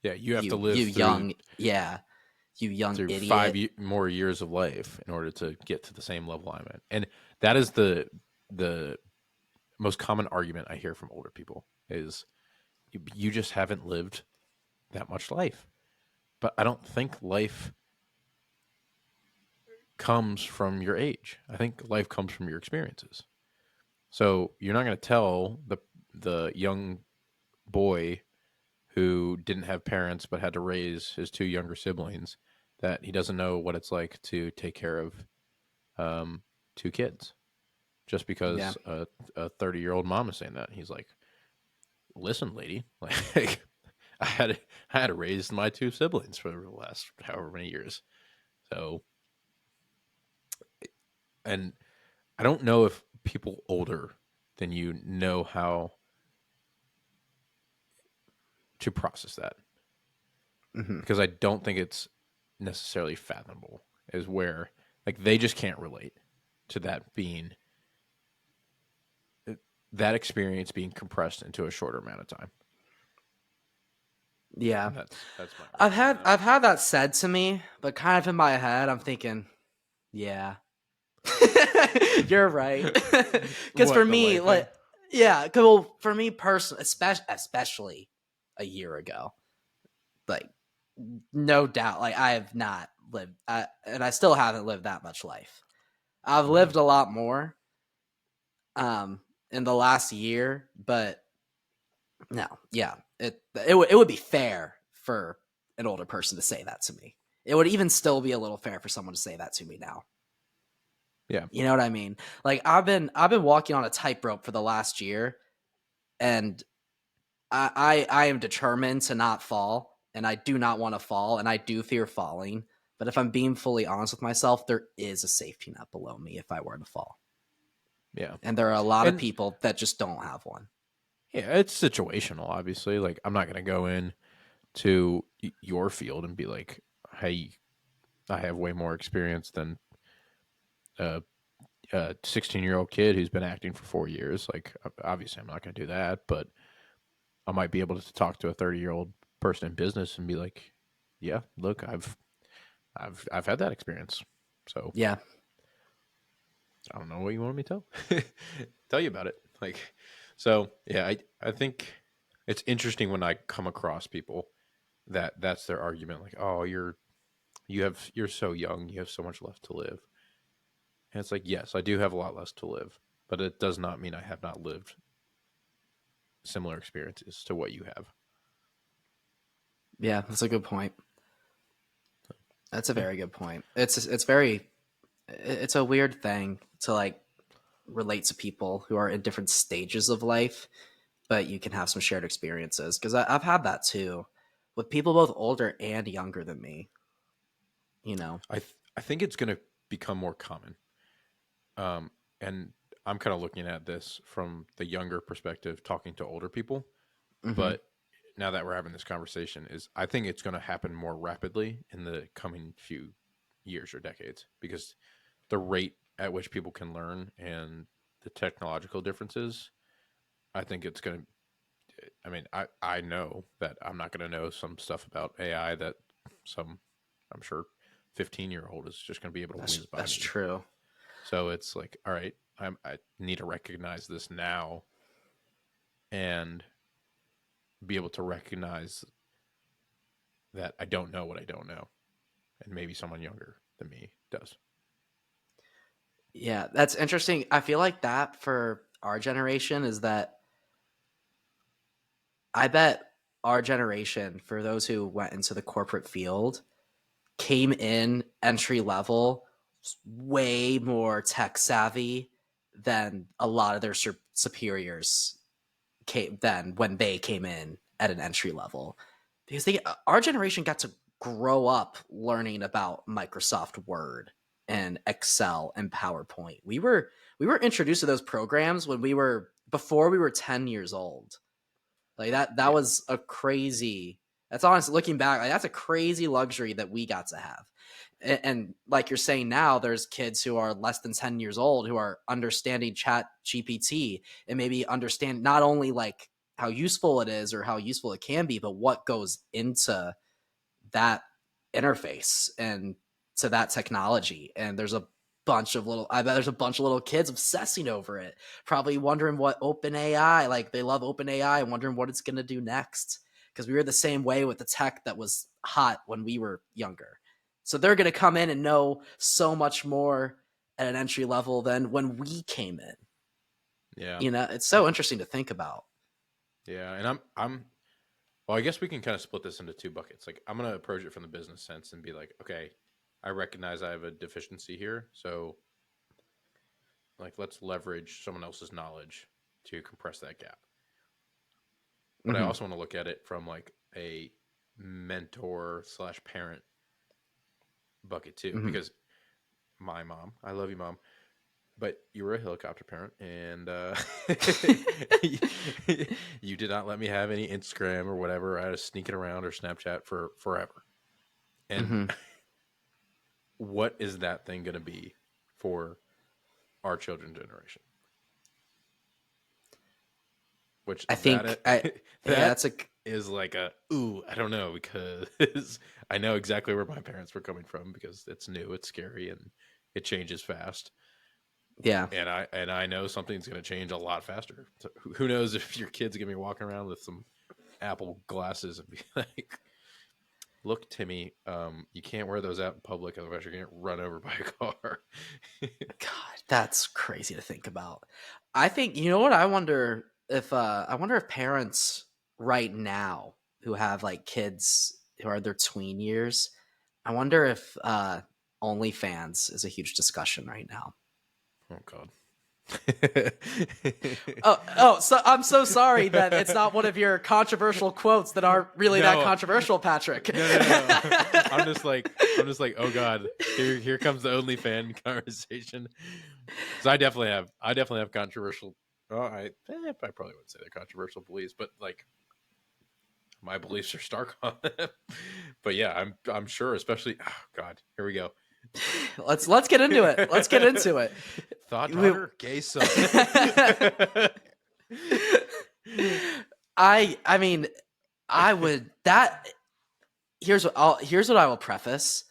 yeah, you have to live you young idiot. 5 more years of life in order to get to the same level I'm at. And that is the most common argument I hear from older people is you just haven't lived that much life. But I don't think life comes from your age. I think life comes from your experiences. So you're not going to tell the young boy who didn't have parents but had to raise his two younger siblings that he doesn't know what it's like to take care of two kids just because a 30-year-old mom is saying that. He's like, listen, lady, like I had to raise my two siblings for the last however many years. So, and I don't know if people older than you know how to process that, because I don't think it's necessarily fathomable. Is where like they just can't relate to that being that experience being compressed into a shorter amount of time. Yeah. And that's my argument on that. I've had that said to me, but kind of in my head, I'm thinking, yeah, you're right. Because for What, the me, life thing? like, yeah, well, for me personally, especially a year ago, like, no doubt, like, I have not lived, and I still haven't lived that much life. I've Mm. lived a lot more, um, in the last year, but no, yeah, it would be fair for an older person to say that to me. It would even still be a little fair for someone to say that to me now. Yeah. You know what I mean? Like I've been walking on a tightrope for the last year, and I am determined to not fall, and I do not want to fall, and I do fear falling. But if I'm being fully honest with myself, there is a safety net below me if I were to fall, Yeah. and there are a lot of And people that just don't have one. yeah, it's situational, obviously. Like, I'm not going to go in to your field and be like, hey, I have way more experience than a 16-year-old kid who's been acting for 4 years. Like, obviously, I'm not going to do that, but I might be able to talk to a 30-year-old person in business and be like, yeah, look, I've had that experience. So Yeah, I don't know what you want me to tell you about it. Like, so yeah, I think it's interesting when I come across people that's their argument. Like, oh, you're so young, you have so much left to live. And it's like, yes, I do have a lot less to live, but it does not mean I have not lived similar experiences to what you have. yeah, that's a good point. That's a Yeah, very good point. It's a weird thing to like relate to people who are in different stages of life, but you can have some shared experiences. Because I've had that too with people both older and younger than me. You know. I think it's going to become more common. And I'm kind of looking at this from the younger perspective, talking to older people. Hmm. But now that we're having this conversation, is I think it's going to happen more rapidly in the coming few years or decades because the rate at which people can learn and the technological differences, I think it's going to. I mean, I know that I'm not going to know some stuff about AI that some, I'm sure, 15-year-old is just going to be able to whiz by That's me. true. So it's like, all right, I need to recognize this now and be able to recognize that I don't know what I don't know, and maybe someone younger than me does. Yeah, that's interesting. I feel like that for our generation is that I bet our generation, for those who went into the corporate field, came in entry level way more tech savvy than a lot of their superiors came then when they came in at an entry level, because our generation got to grow up learning about Microsoft Word and Excel and PowerPoint. We were introduced to those programs when we were before we were 10 years old. Like that Yeah, was a crazy. That's honestly looking back, like that's a crazy luxury that we got to have. And like you're saying now, there's kids who are less than 10 years old who are understanding Chat GPT and maybe understand not only like how useful it is or how useful it can be, but what goes into that interface and to that technology. And I bet there's a bunch of little kids obsessing over it, probably wondering what OpenAI, like they love OpenAI and wondering what it's going to do next. Because we were the same way with the tech that was hot when we were younger. So they're going to come in and know so much more at an entry level than when we came in. yeah, You know, it's I, so interesting to think about. yeah, and I'm. Well, I guess we can kind of split this into two buckets. Like, I'm gonna approach it from the business sense and be like, okay, I recognize I have a deficiency here, so like let's leverage someone else's knowledge to compress that gap. But I Mm-hmm. also want to look at it from like a mentor slash parent bucket too, Mm-hmm. because my mom, I love you, mom, but you were a helicopter parent, and you did not let me have any Instagram or whatever. I was sneaking around or Snapchat for forever. And Mm-hmm. what is that thing going to be for our children's generation? which I think that yeah, that that's a is like a ooh, I don't know, because I know exactly where my parents were coming from because it's new, it's scary, and it changes fast. yeah. And I know something's going to change a lot faster. So who knows if your kid's going to be walking around with some Apple glasses and be like, "Look, Timmy, you can't wear those out in public, otherwise you're going to get run over by a car." God, that's crazy to think about. I think you know what I wonder if parents right now who have like kids who are their tween years, I wonder if OnlyFans is a huge discussion right now. Oh God. So I'm so sorry that it's not one of your controversial quotes that aren't really that No, controversial, Patrick. no. I'm just like, oh God, here comes the OnlyFan conversation. Because I definitely have controversial. Oh, I probably wouldn't say they're controversial beliefs, but like my beliefs are stark on them. But yeah, I'm sure, especially. Oh God, here we go. Let's get into it. Let's get into it. Thought daughter, gay son. I mean, I would that here's what I will preface.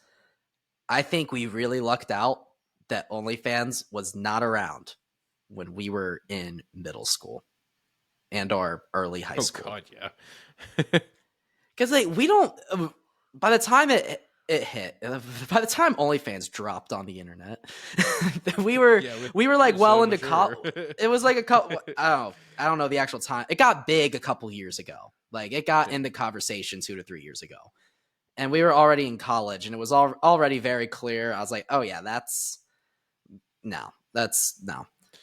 I think we really lucked out that OnlyFans was not around when we were in middle school and our early high Oh school. God, yeah. Because like we don't. By the time it hit, by the time OnlyFans dropped on the internet, Yeah, we were like we're well so into mature. college. It was like a couple. I don't know the actual time. It got big a couple years ago. Like it got Yeah. into conversation 2 to 3 years ago, and we were already in college, and it was already very clear. I was like, oh yeah, that's no.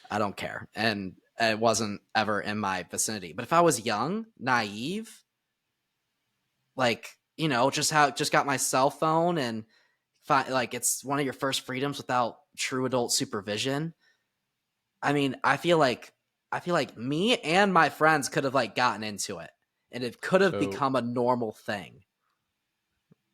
I don't care, and it wasn't ever in my vicinity. But if I was young, naive, like just got my cell phone and like it's one of your first freedoms without true adult supervision. I mean, I feel like me and my friends could have like gotten into it, and it could have So, become a normal thing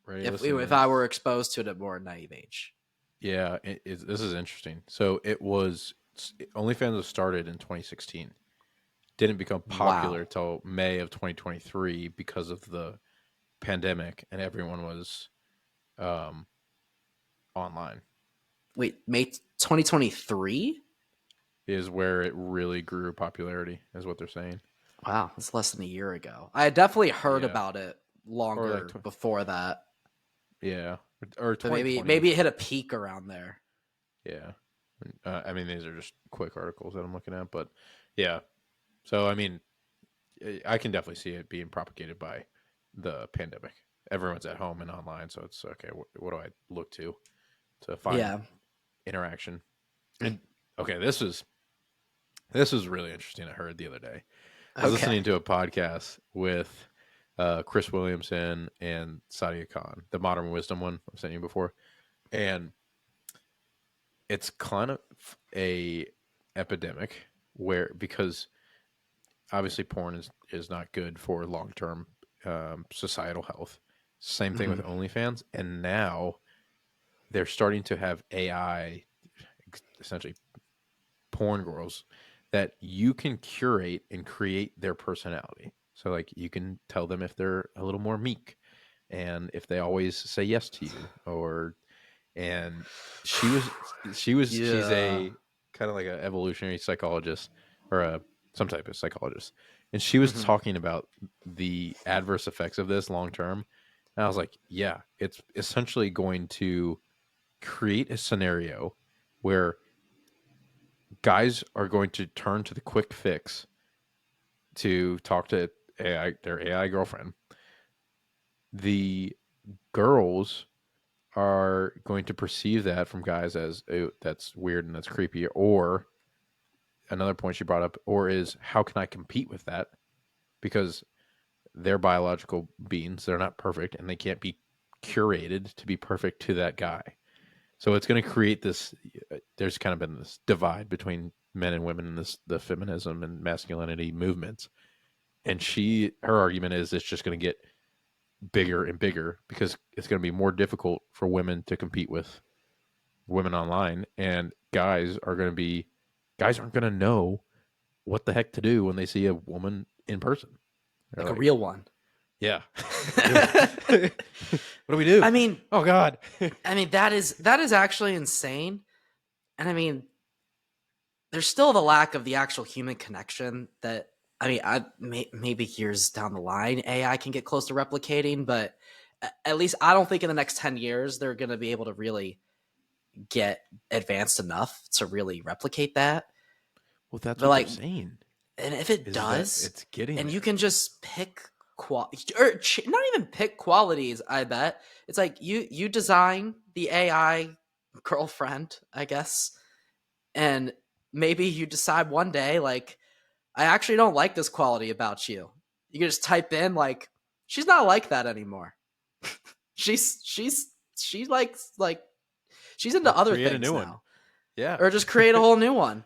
ready to listen to if I this? were exposed to it at a more naive age. Yeah, this is interesting. So OnlyFans was started in 2016. Didn't become popular Wow. till May of 2023 because of the pandemic, and everyone was um, online. Wait, May 2023? Is where it really grew popularity, is what they're saying. Wow, that's less than a year ago. I had definitely heard Yeah, about it or like longer before that, yeah, or but maybe 2020. maybe it hit a peak around there. Yeah, I mean these are just quick articles that I'm looking at, but yeah. So I mean, I can definitely see it being propagated by the pandemic. Everyone's at home and online, so it's okay. What do I look to find Yeah. interaction? And okay, this was really interesting. I heard the other day. I was Okay. listening to a podcast with Chris Williamson and Sadia Khan, the Modern Wisdom one I've sent you before, and it's kind of a epidemic where because obviously porn is not good for long term societal health. Same thing with Mhm. OnlyFans, and now they're starting to have AI, essentially porn girls, that you can curate and create their personality. So like you can tell them if they're a little more meek, and if they always say yes to you, or and she's Yeah. a kind of like an evolutionary psychologist or a some type of psychologist, and she was Mhm. talking about the adverse effects of this long term. And I was like, yeah, it's essentially going to create a scenario where guys are going to turn to the quick fix to talk to their AI girlfriend. The girls are going to perceive that from guys as "Ew, that's weird and that's creepy." Or another point she brought up, or is how can I compete with that? Because they're biological beings, they're not perfect, and they can't be curated to be perfect to that guy. So it's going to create this. There's kind of been this divide between men and women in the feminism and masculinity movements, and her argument is it's just going to get bigger and bigger because it's going to be more difficult for women to compete with women online, and guys aren't going to know what the heck to do when they see a woman in person. They're Like a like, real one. yeah. What do we do? I mean, Oh God. that is actually insane. And I mean, there's still the lack of the actual human connection that maybe years down the line AI can get close to replicating, but at least I don't think in the next 10 years they're going to be able to really get advanced enough to really replicate that. Well, that's But what they're like, saying, and if it is that does, it's getting and you there. can just pick or not even pick qualities, I bet it's like you design the AI girlfriend, I guess, and maybe you decide one day like, I actually don't like this quality about you. You can just type in like, she's not like that anymore. She likes like, she's into We'll other create a things new one. now, Yeah. or just create a whole new one.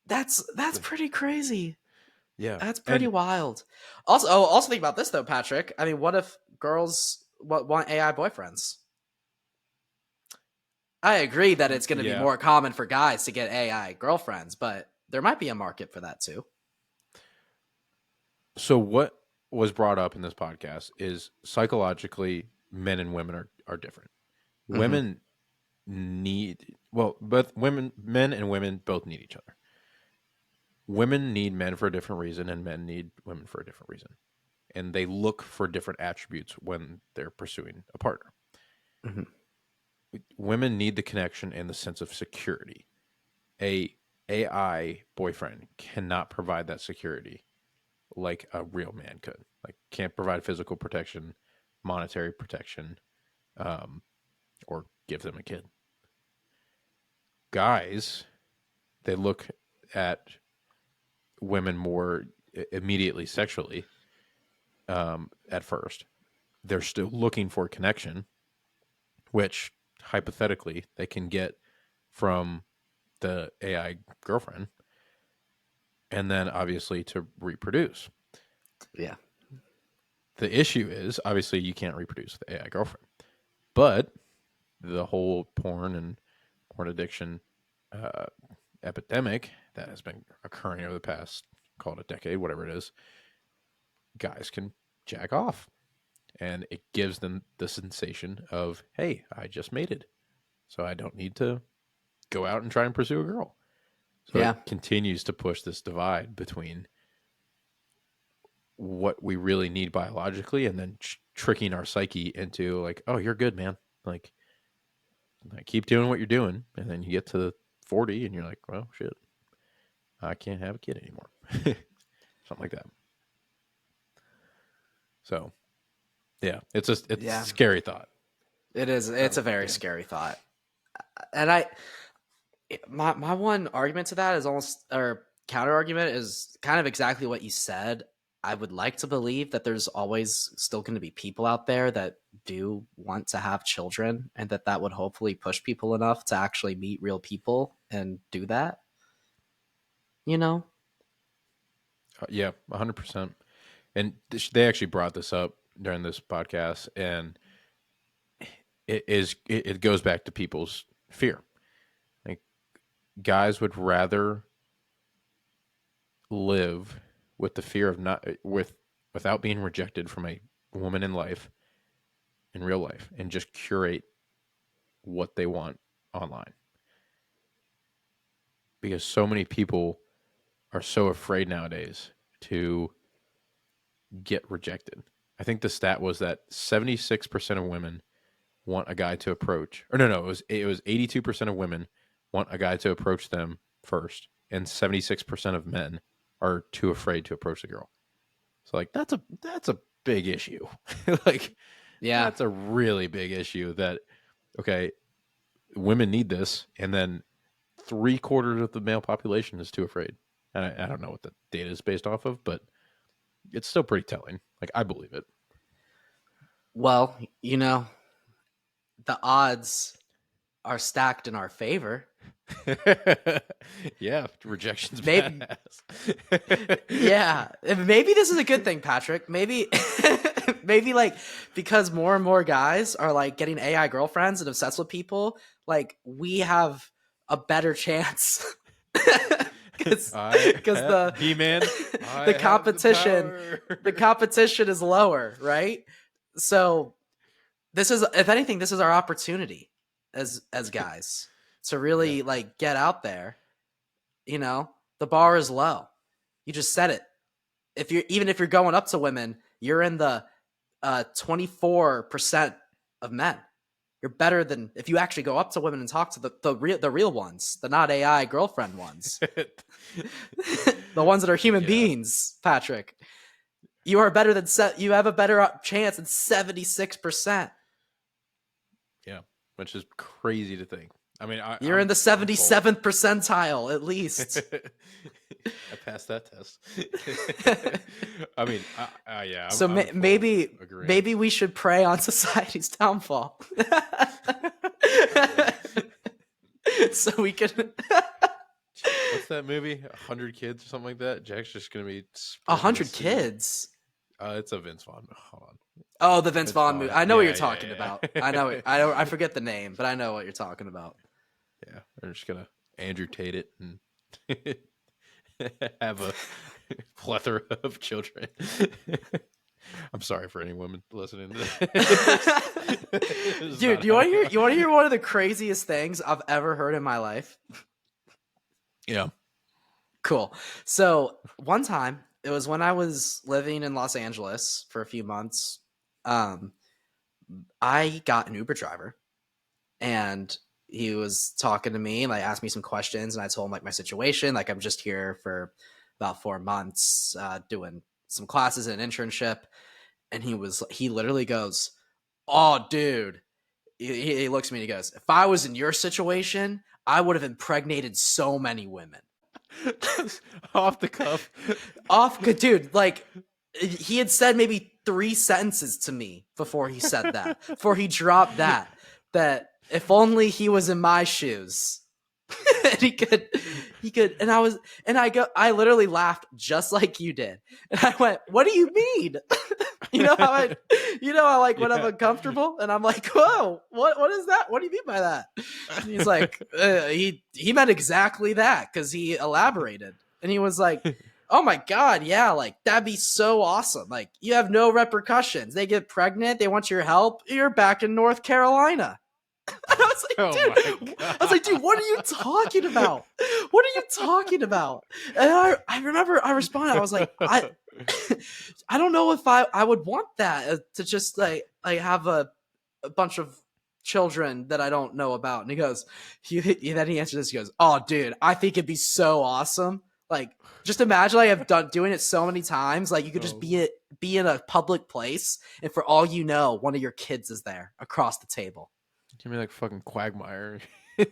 That's The- pretty crazy. yeah. That's pretty And wild. Also think about this though, Patrick. I mean, what if girls want AI boyfriends? I agree that it's going to be yeah. more common for guys to get AI girlfriends, but there might be a market for that too. So what was brought up in this podcast is psychologically men and women are different. Mm-hmm. Women need, well, both men and women both need each other. Women need men for a different reason, and men need women for a different reason. And they look for different attributes when they're pursuing a partner. Mm-hmm. Women need the connection and the sense of security. A AI boyfriend cannot provide that security like a real man could. Like, can't provide physical protection, monetary protection, um, or give them a kid. Guys, they look at women more immediately sexually at first. They're still looking for connection, which hypothetically they can get from the AI girlfriend, and then obviously to reproduce. Yeah. The issue is obviously you can't reproduce with the AI girlfriend, but the whole porn and porn addiction uh, epidemic that has been occurring over the past, call it a decade, whatever it is, guys can jack off, and it gives them the sensation of, hey, I just mated, so I don't need to go out and try and pursue a girl. So Yeah. it continues to push this divide between what we really need biologically and then tricking our psyche into like, oh, you're good, man. Like, keep doing what you're doing. And then you get to 40 and you're like, well, shit, I can't have a kid anymore. Something like that. So, yeah, it's a Yeah. scary thought. It is. It's a very scary thought. And my one argument to that is almost, or counter argument is kind of exactly what you said. I would like to believe that there's always still going to be people out there that do want to have children, and that would hopefully push people enough to actually meet real people and do that. You know? Yeah, 100%. And they actually brought this up during this podcast, and it goes back to people's fear. Like, guys would rather live with the fear of not without being rejected from a woman in real life, and just curate what they want online, because so many people are so afraid nowadays to get rejected. I think the stat was that 76% of women want a guy to approach, or no, it was 82% of women want a guy to approach them first, and 76% of men are too afraid to approach the girl. So like that's a big issue. Like, Yeah. that's a really big issue that, okay, women need this, and then 3/4 of the male population is too afraid. And I don't know what the data is based off of, but it's still pretty telling. Like, I believe it. Well, the odds are stacked in our favor. Yeah, rejection's Maybe, badass. yeah. Maybe this is a good thing, Patrick. Maybe, maybe like, because more and more guys are like getting AI girlfriends and obsessed with people, like we have a better chance because He-Man, the competition is lower, right? So this is, if anything, this is our opportunity as guys to really like get out there. You know, the bar is low. You just said it. If you're going up to women, you're in the 24% of men. You're better than if you actually go up to women and talk to the real ones, the not AI girlfriend ones, the ones that are human beings. Patrick, you are better than you have a better chance than 76%. Yeah, which is crazy to think. I mean, you're in the 77th percentile at least. I passed that test. I mean, yeah. So maybe we should prey on society's downfall. So we can. What's that movie? 100 Kids or something like that. Jack's just gonna be 100 Kids. It's a Vince Vaughn. Hold on. Oh, the Vince Vaughn movie. I know what you're talking about. I know it. I forget the name, but I know what you're talking about. Yeah, they're just gonna Andrew Tate it and have a plethora of children. I'm sorry for any women listening to this. Dude, you want to hear one of the craziest things I've ever heard in my life? Yeah. Cool. So one time, it was when I was living in Los Angeles for a few months. I got an Uber driver, and he was talking to me and like asked me some questions, and I told him like my situation. Like, I'm just here for about 4 months, doing some classes and an internship. And he literally goes, "Oh, dude." He looks at me and he goes, "If I was in your situation, I would have impregnated so many women." Off the cuff. Dude, like, he had said maybe 3 sentences to me before he said that, before he dropped that if only he was in my shoes. And he could, and I literally laughed just like you did. And I went, "What do you mean?" You know how like when I'm uncomfortable and I'm like, "Whoa, what is that? What do you mean by that?" And he's like, he meant exactly that, because he elaborated. And he was like, "Oh my God, yeah, like that'd be so awesome. Like, you have no repercussions. They get pregnant, they want your help, you're back in North Carolina." I was like, dude, what are you talking about? What are you talking about? And I remember I responded, I was like, I don't know if I would want that, to just like have a bunch of children that I don't know about. And he goes, then he answered this, he goes, "Oh, dude, I think it'd be so awesome. Like, just imagine, like, I've doing it so many times. Like, you could just be in a public place, and for all you know, one of your kids is there across the table." Give me like fucking Quagmire. My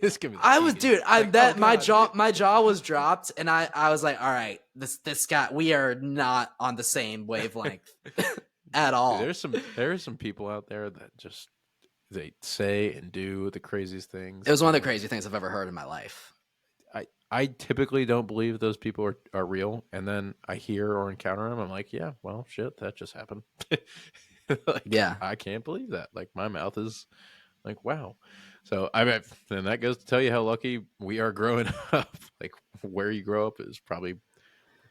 jaw was dropped, and I was like, all right, this guy, we are not on the same wavelength at all. Dude, there are some people out there that just, they say and do the craziest things. It was one of the craziest things I've ever heard in my life. I typically don't believe those people are real, and then I hear or encounter them. I'm like, yeah, well, shit, that just happened. Like, yeah, I can't believe that. Like, my mouth is like, wow. So I mean, and that goes to tell you how lucky we are growing up. Like, where you grow up is probably,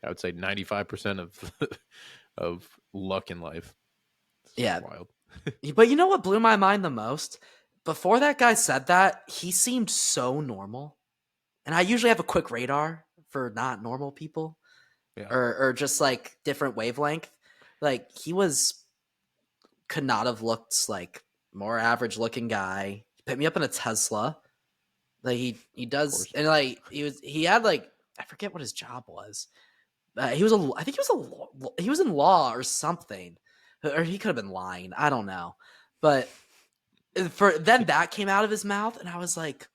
I would say, 95% of luck in life. It's wild. But you know what blew my mind the most? Before that guy said that, he seemed so normal. And I usually have a quick radar for not normal people, or just like different wavelength. Like, he could not have looked like more average looking guy. He picked me up in a Tesla. Like, he does, and like he had like, I forget what his job was. He was in law or something, or he could have been lying. I don't know, but then that came out of his mouth, and I was like,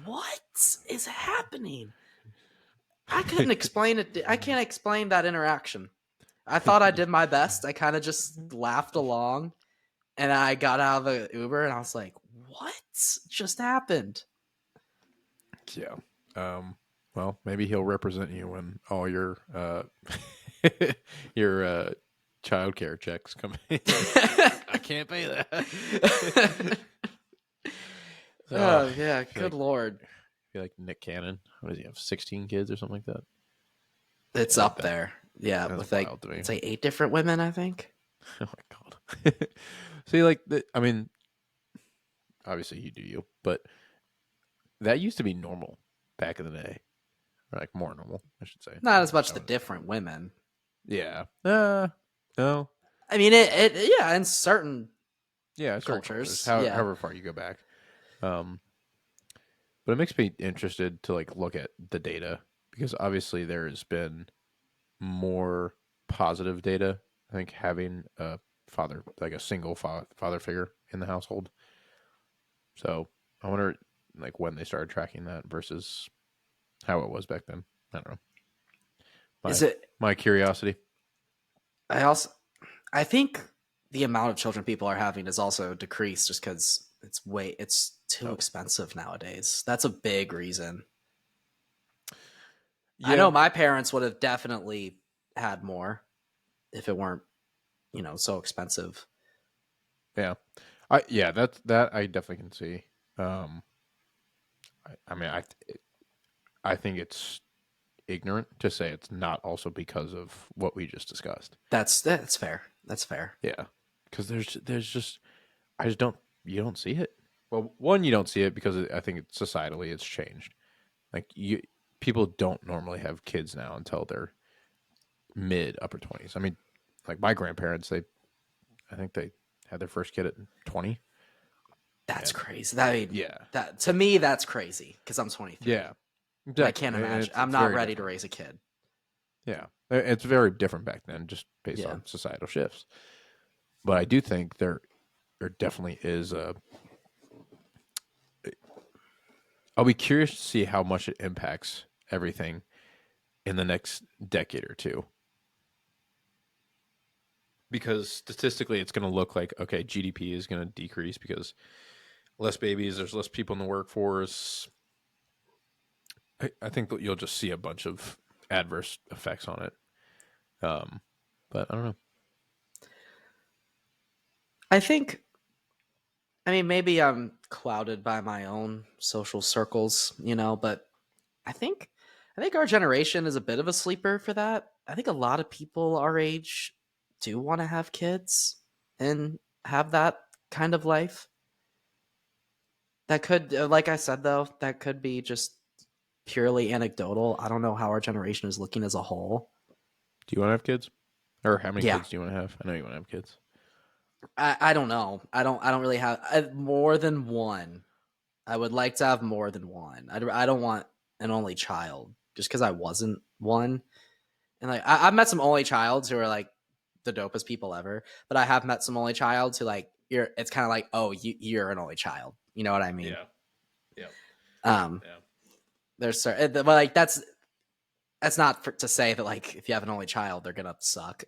what is happening? I couldn't explain it. I can't explain that interaction. I thought I did my best. I kind of just laughed along, and I got out of the Uber, and I was like, what just happened? Yeah. Well, maybe he'll represent you when all your your childcare checks come in. I can't pay that. Oh yeah, good lord. I feel like Nick Cannon. What does he have? 16 kids or something like that? It's Yeah, up there. Yeah, that's with like wild to me. it's like 8 different women, I think. Oh my god. See, like, I mean, obviously you do you, but that used to be normal back in the day, or like more normal, I should say. Not as much I the would, different women. yeah. No. I mean, yeah, in certain Yeah, certain cultures, cultures, yeah. however far you go back. Um, but it makes me interested to like look at the data because obviously there's been more positive data. I think having a father, like a single father figure in the household. So I wonder, like, when they started tracking that versus how it was back then. I don't know. Is My it my curiosity. I also I think the amount of children people are having is also decreased just cuz it's too Oh, expensive nowadays. That's a big reason. I know yeah, my parents would have definitely had more if it weren't, so expensive. yeah. Yeah, that I definitely can see. Um, I mean, I think it's ignorant to say it's not also because of what we just discussed. That's fair. That's fair. Yeah, because there's just I just don't you don't see it. Well, one, you don't see it because I think societally it's changed. Like people don't normally have kids now until they're mid upper 20s. I mean, like my grandparents, I think they had their first kid at 20. That's And crazy. That I mean, yeah, that to me that's crazy cuz I'm 23 yeah, and I exactly. can't And imagine. I'm it's not very ready to different. raise a kid. Yeah, it's very different back then, just based Yeah. on societal shifts. But I do think there definitely is a. I'll be curious to see how much it impacts everything in the next decade or two. Because statistically, it's going to look like, okay, GDP is going to decrease because less babies, there's less people in the workforce. I think that you'll just see a bunch of adverse effects on it. But I don't know. I think I mean maybe I'm clouded by my own social circles, but I think I think our generation is a bit of a sleeper for that. I think a lot of people our age do want to have kids and have that kind of life. That could, like I said though, that could be just purely anecdotal. I don't know how our generation is looking as a whole. Do you want to have kids? Or how many Yeah, kids do you want to have? I know you want to have kids. I don't know. I don't really have more than one. I would like to have more than one. I don't want an only child just because I wasn't one. And like I've met some only childs who are like the dopest people ever, but I have met some only childs who like it's kind of like, oh, you're an only child. You know what I mean? Yeah. Yeah. Um, Yeah. there's certain, but like that's not to say that like if you have an only child, they're gonna suck.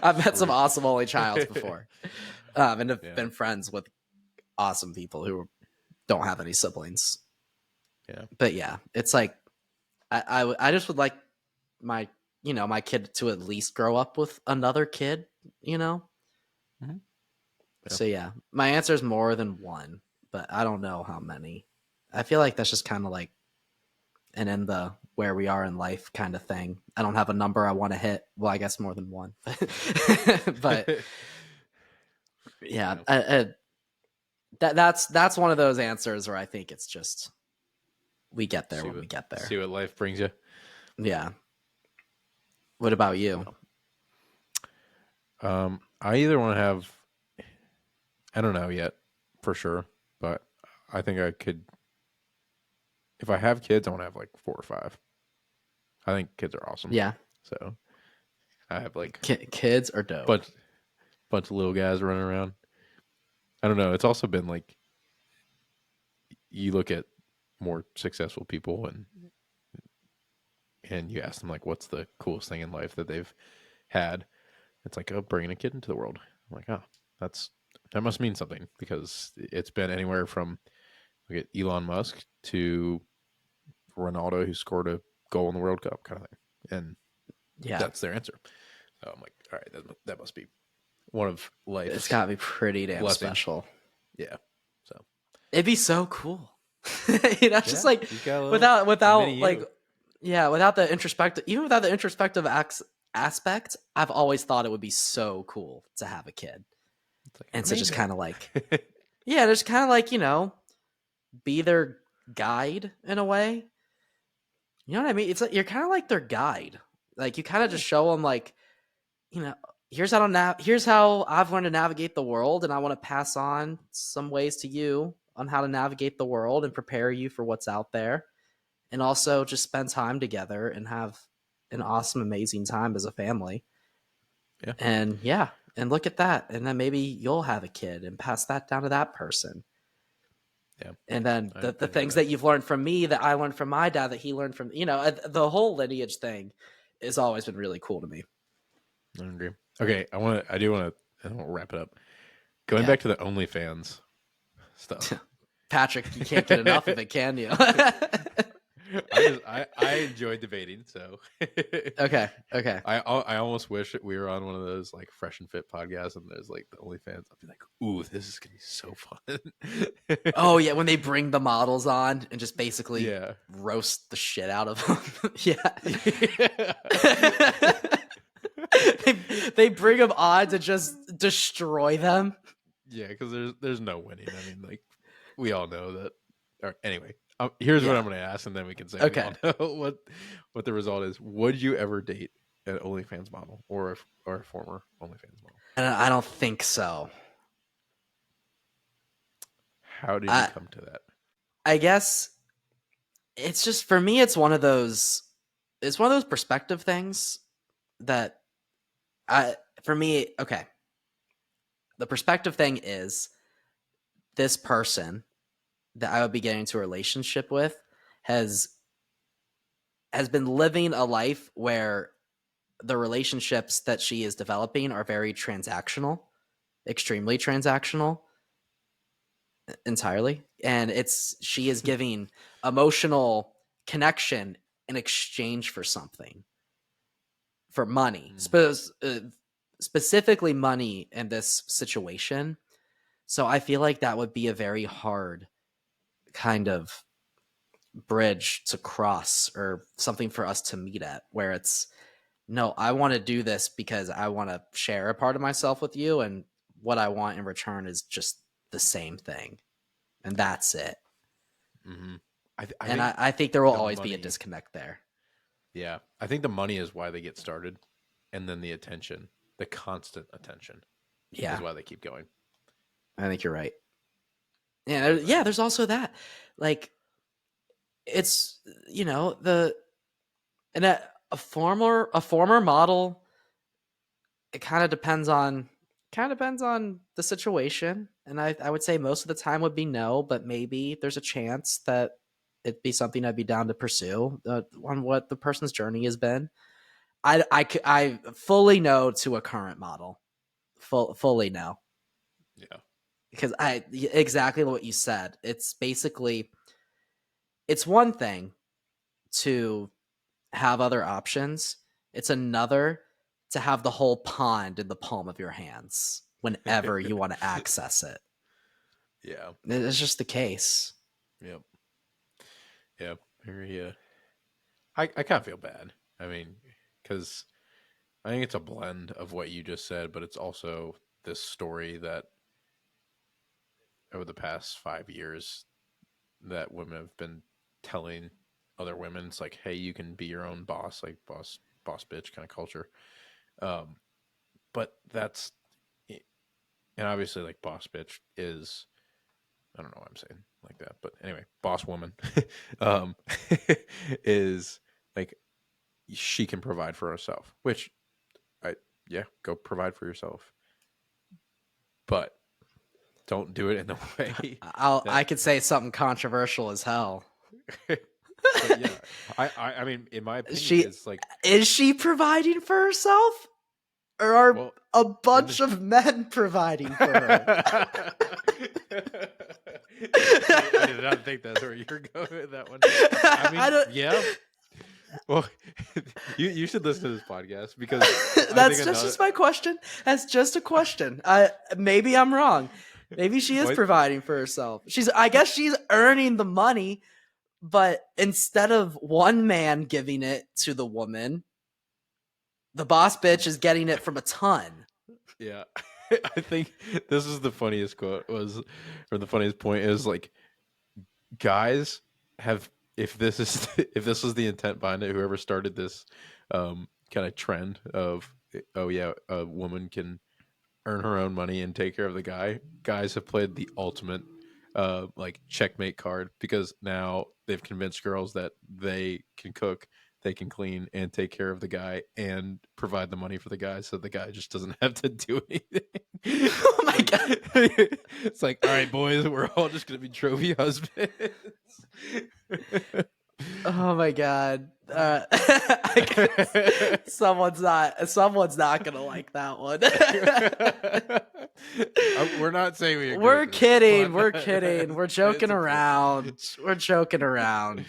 I've met some True. awesome only childs before, and have Yeah. been friends with awesome people who don't have any siblings. Yeah. But yeah, it's like I just would like my my kid to at least grow up with another kid. You know, Hmm. Yeah. so yeah, my answer is more than one, but I don't know how many. I feel like that's just kind of like and in the where we are in life kind of thing. I don't have a number I want to hit. Well, I guess more than one, but yeah, Yeah. that's one of those answers where I think it's just we get there See when what we get there. see what life brings you. Yeah. What about you? I either want to have I don't know yet for sure, but I think I could if I have kids, I want to have like 4 or 5. I think kids are awesome. Yeah, So I have like kids are dope. bunch bunch of little guys running around. I don't know. It's also been like you look at more successful people and you ask them like what's the coolest thing in life that they've had. It's like, oh, bringing a kid into the world. I'm like, oh, that must mean something because it's been anywhere from look at Elon Musk to Ronaldo who scored a goal in the World Cup kind of thing, and Yeah, that's their answer. So I'm like, all right, that must be one of it's life's got to be pretty damn blessings. special. Yeah. So It'd be so cool. Just yeah, like you got a little without a mini like you. Yeah, even without the introspective aspect, I've always thought it would be so cool to have a kid. It's like And to just kind amazing. of like, yeah, just kind of like, be their guide in a way. You know what I mean? It's like you're kind of like their guide. Like you kind of Yeah. just show them like, you know, here's how I've learned to navigate the world, and I want to pass on some ways to you on how to navigate the world and prepare you for what's out there, and also just spend time together and have an awesome, amazing time as a family. Yeah. And yeah, and look at that, and then maybe you'll have a kid and pass that down to that person. Yeah. And then I the hear things that. that you've learned from me that I learned from my dad that he learned from, the whole lineage thing has always been really cool to me. I agree. Okay, I do want to wrap it up. Going Yeah. back to the OnlyFans stuff. Patrick, you can't get enough of it, can you? I enjoyed debating, so Okay. Okay. I almost wish we were on one of those like fresh and fit podcasts and there's like the OnlyFans. I'd be like, ooh, this is gonna be so fun. Oh yeah, when they bring the models on and just basically Yeah. roast the shit out of them. Yeah. Yeah. they they bring them on to just destroy them. Yeah, because there's no winning. I mean, like we all know that. Or, anyway, here's what Yeah. I'm going to ask, and then we can say we Okay. all know what the result is. Would you ever date an OnlyFans model or a former OnlyFans model? And I don't think so. How did you I come to that? I guess it's just for me it's one of those perspective things that I for me, okay. The perspective thing is this person that I would be getting into a relationship with has been living a life where the relationships that she is developing are very transactional, extremely transactional entirely. And she is giving emotional connection in exchange for something, for money, Mm. specifically money in this situation. So I feel like that would be a very hard kind of bridge to cross or something for us to meet at, where it's no, I want to do this because I want to share a part of myself with you, and what I want in return is just the same thing, and that's it. Mm-hmm. I And think I think there will the always be a money. disconnect there. Yeah, I think the money is why they get started, and then the attention, the constant attention, is Yeah, why they keep going. I think you're right. Yeah, But yeah. There's also that, like, it's the and a former model. It kind of depends on the situation, and I would say most of the time would be no, but maybe there's a chance that it'd be something I'd be down to pursue on what the person's journey has been. I fully no to a current model, fully no, yeah, because I exactly what you said. It's basically it's one thing to have other options. It's another to have the whole pond in the palm of your hands whenever you want to access it. yeah, It's just the case. yep, yep. Yeah, I kind of feel bad. I mean, because I think it's a blend of what you just said, but it's also this story that over the past 5 years that women have been telling other women. It's like, hey, you can be your own boss, like boss bitch kind of culture. Um, but that's and obviously like boss bitch is I don't know why I'm saying like that, but anyway, boss woman um, is like she can provide for herself, which I yeah, go provide for yourself, but don't do it in the way I that. could say something controversial as hell. But yeah, I mean, in my opinion, She it's like is she providing for herself, or are well, a in the bunch of men providing for her? I did not think that's where you're going with that one. I I mean, don't. yeah. Well, you should listen to this podcast because I think That's another. just my question. That's just a question. Maybe I'm wrong. Maybe she is Well, providing for herself. I guess she's earning the money But instead of one man giving it to the woman, the boss bitch is getting it from a ton. Yeah. I think this is the funniest quote was, or the funniest point is like, guys have, if this is if this was the intent behind it, whoever started this kind of trend of, oh yeah, a woman can earn her own money and take care of the guy, guys have played the ultimate like checkmate card, because now they've convinced girls that they can cook, they can clean and take care of the guy and provide the money for the guy, so the guy just doesn't have to do anything. Oh my god. It's like, all right, boys, we're all just gonna be trophy husbands. Oh my god. I guess someone's not gonna like that one. We're not saying we agree We're with this, kidding. but- We're kidding. We're joking around. We're joking around.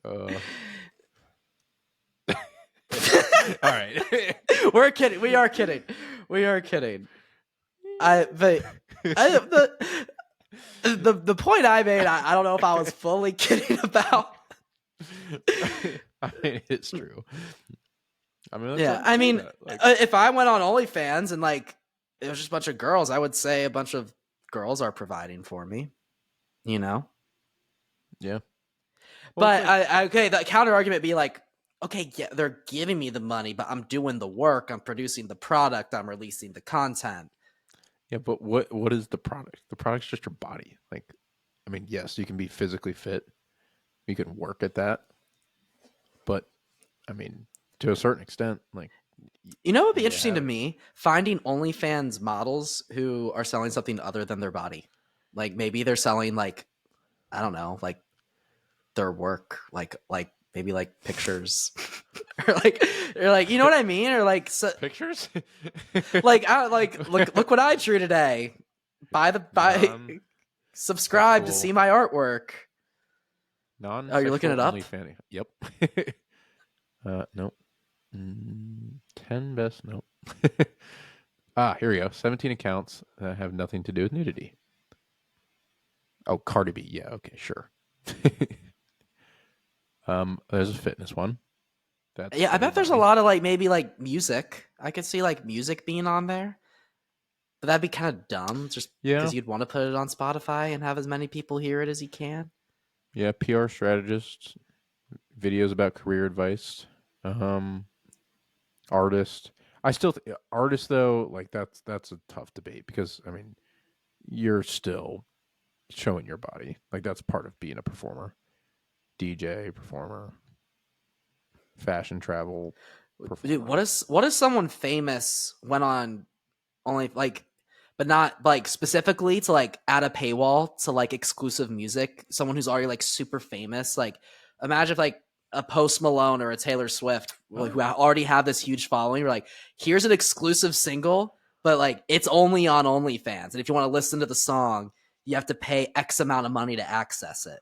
all right. We're kidding. We are kidding. We are kidding. The point I made, I don't know if I was fully kidding about. I mean, it's true. I mean, Yeah, I mean, if I went on OnlyFans and like it was just a bunch of girls, I would say a bunch of girls are providing for me. You know. yeah. But okay, the counter argument be like, okay, yeah, they're giving me the money, but I'm doing the work, I'm producing the product, I'm releasing the content. Yeah, but what is the product? The product's just your body. Like, I mean, yes, you can be physically fit, you can work at that, but I mean, to a certain extent, like, You know what would be interesting to have it. me? Finding OnlyFans models who are selling something other than their body. Like maybe they're selling like, I don't know, like their work, like maybe like pictures, or like you know what I mean, or like Pictures. like I like look what I drew today. Buy subscribe to see my artwork. Non. Oh, you're looking it up? OnlyFans. Yep. Nope. 10 best. Nope. Here we go. 17 accounts that have nothing to do with nudity. Oh, Cardi B. Yeah. Okay. Sure. There's a fitness one. Yeah, I bet there's a lot of like maybe like music. I could see like music being on there, but that'd be kind of dumb. Just because you'd want to put it on Spotify and have as many people hear it as you can. Yeah, PR strategists, videos about career advice, artist. I still artist though, like that's a tough debate, because I mean, you're still showing your body. Like that's part of being a performer. DJ, performer, fashion, travel. Dude, what if someone famous went on only like, but not like specifically to like add a paywall to like exclusive music? Someone who's already like super famous. Like, imagine if like a Post Malone or a Taylor Swift who already have this huge following. We're like, here's an exclusive single, but like it's only on OnlyFans, and if you want to listen to the song, you have to pay X amount of money to access it.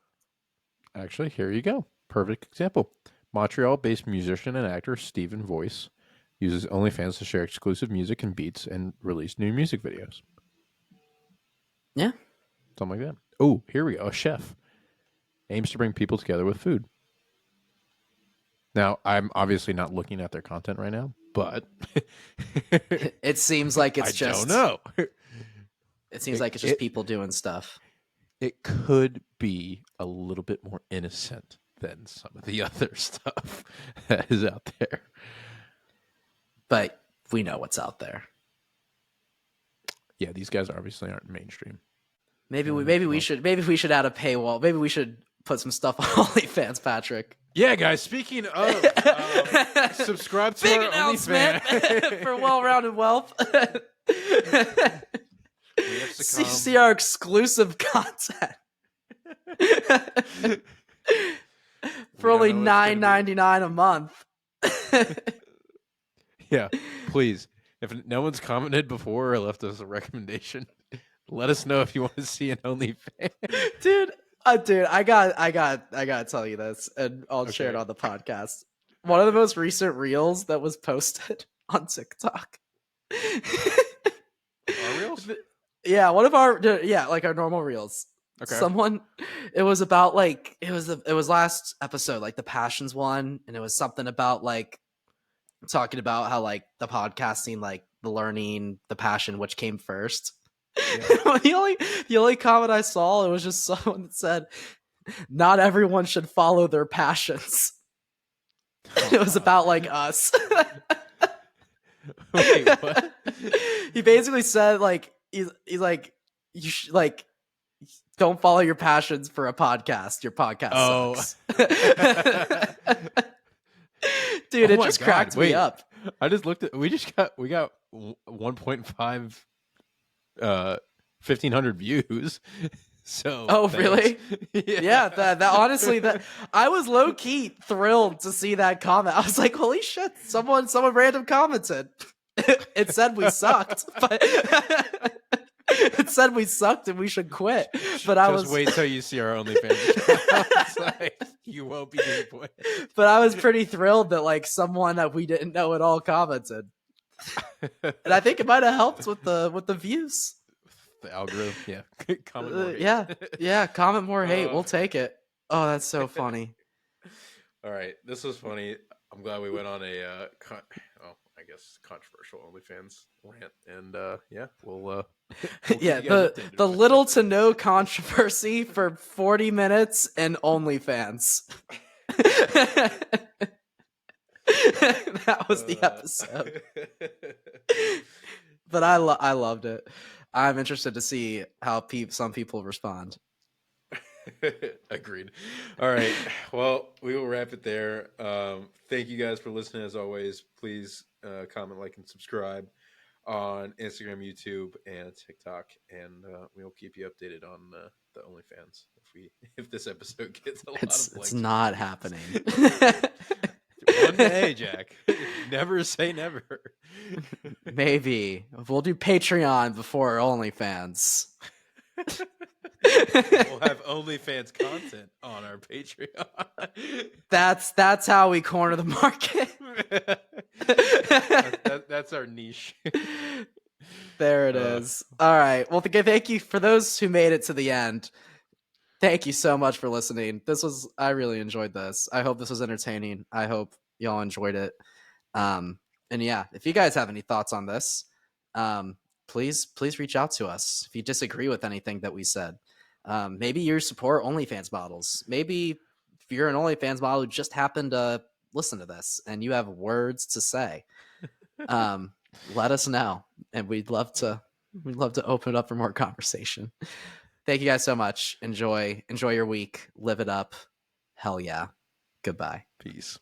Actually, here you go. Perfect example. Montreal-based musician and actor Stephen Voice uses OnlyFans to share exclusive music and beats and release new music videos. Yeah. Something like that. Oh, here we go. A chef aims to bring people together with food. Now, I'm obviously not looking at their content right now, but it seems like it's I don't know. It seems like it's just people doing stuff. It could be a little bit more innocent than some of the other stuff that is out there. But we know what's out there. Yeah, these guys obviously aren't mainstream. Maybe we should add a paywall. Maybe we should put some stuff on OnlyFans, Patrick. Yeah, guys. Speaking of, subscribe to Big our announcement OnlyFans for well-rounded wealth. We have See our exclusive content for only $9.99 a month. Yeah, please. If no one's commented before or left us a recommendation, let us know if you want to see an OnlyFans. Dude, I gotta tell you this, and I'll share it on the podcast. One of the most recent reels that was posted on TikTok. Our reels? Yeah, one of our like our normal reels. Okay. Someone, it was about like it was last episode, like the passions one, and it was something about like talking about how like the podcasting, like the learning, the passion, which came first. Yeah. The only comment I saw, it was just someone that said, "Not everyone should follow their passions." Oh It was God. about like us. Wait, what? He basically said like he's like you like don't follow your passions for a podcast. Your podcast Oh. sucks. Dude, Oh it my just God. cracked me Wait. up. I just looked at we got 1.5 1500 views. So Oh, thanks. really? Yeah, that honestly, that I was low key thrilled to see that comment. I was like, "Holy shit! Someone random commented." It said we sucked, but it said we sucked and we should quit. But I Just was, wait till you see our OnlyFans account. It's like, you won't be disappointed. but I was pretty thrilled that like someone that we didn't know at all commented, and I think it might have helped with the views. The algorithm, yeah. Comment more hate. Yeah. Comment more hate. We'll take it. Oh, that's so funny. All right, this was funny. I'm glad we went on a I guess controversial OnlyFans rant, and yeah, we'll keep Yeah, you guys updated the with little it. to no controversy for 40 minutes and OnlyFans. That was the episode. But I loved it. I'm interested to see how some people respond. Agreed. All right. Well, we will wrap it there. Thank you guys for listening. As always, please comment, like, and subscribe on Instagram, YouTube, and TikTok, and we will keep you updated on the OnlyFans if this episode gets a lot of likes. It's not happening. One day, Jack. Never say never. Maybe we'll do Patreon before OnlyFans. We'll have OnlyFans content on our Patreon. That's how we corner the market. That's our niche. There it is. All right. Well, thank you for those who made it to the end. Thank you so much for listening. I really enjoyed this. I hope this was entertaining. I hope y'all enjoyed it. And yeah, if you guys have any thoughts on this, please reach out to us. If you disagree with anything that we said, maybe you support OnlyFans models. Maybe if you're an OnlyFans model who just happened to listen to this and you have words to say, let us know, and we'd love to open it up for more conversation. Thank you guys so much. Enjoy your week. Live it up. Hell yeah. Goodbye. Peace.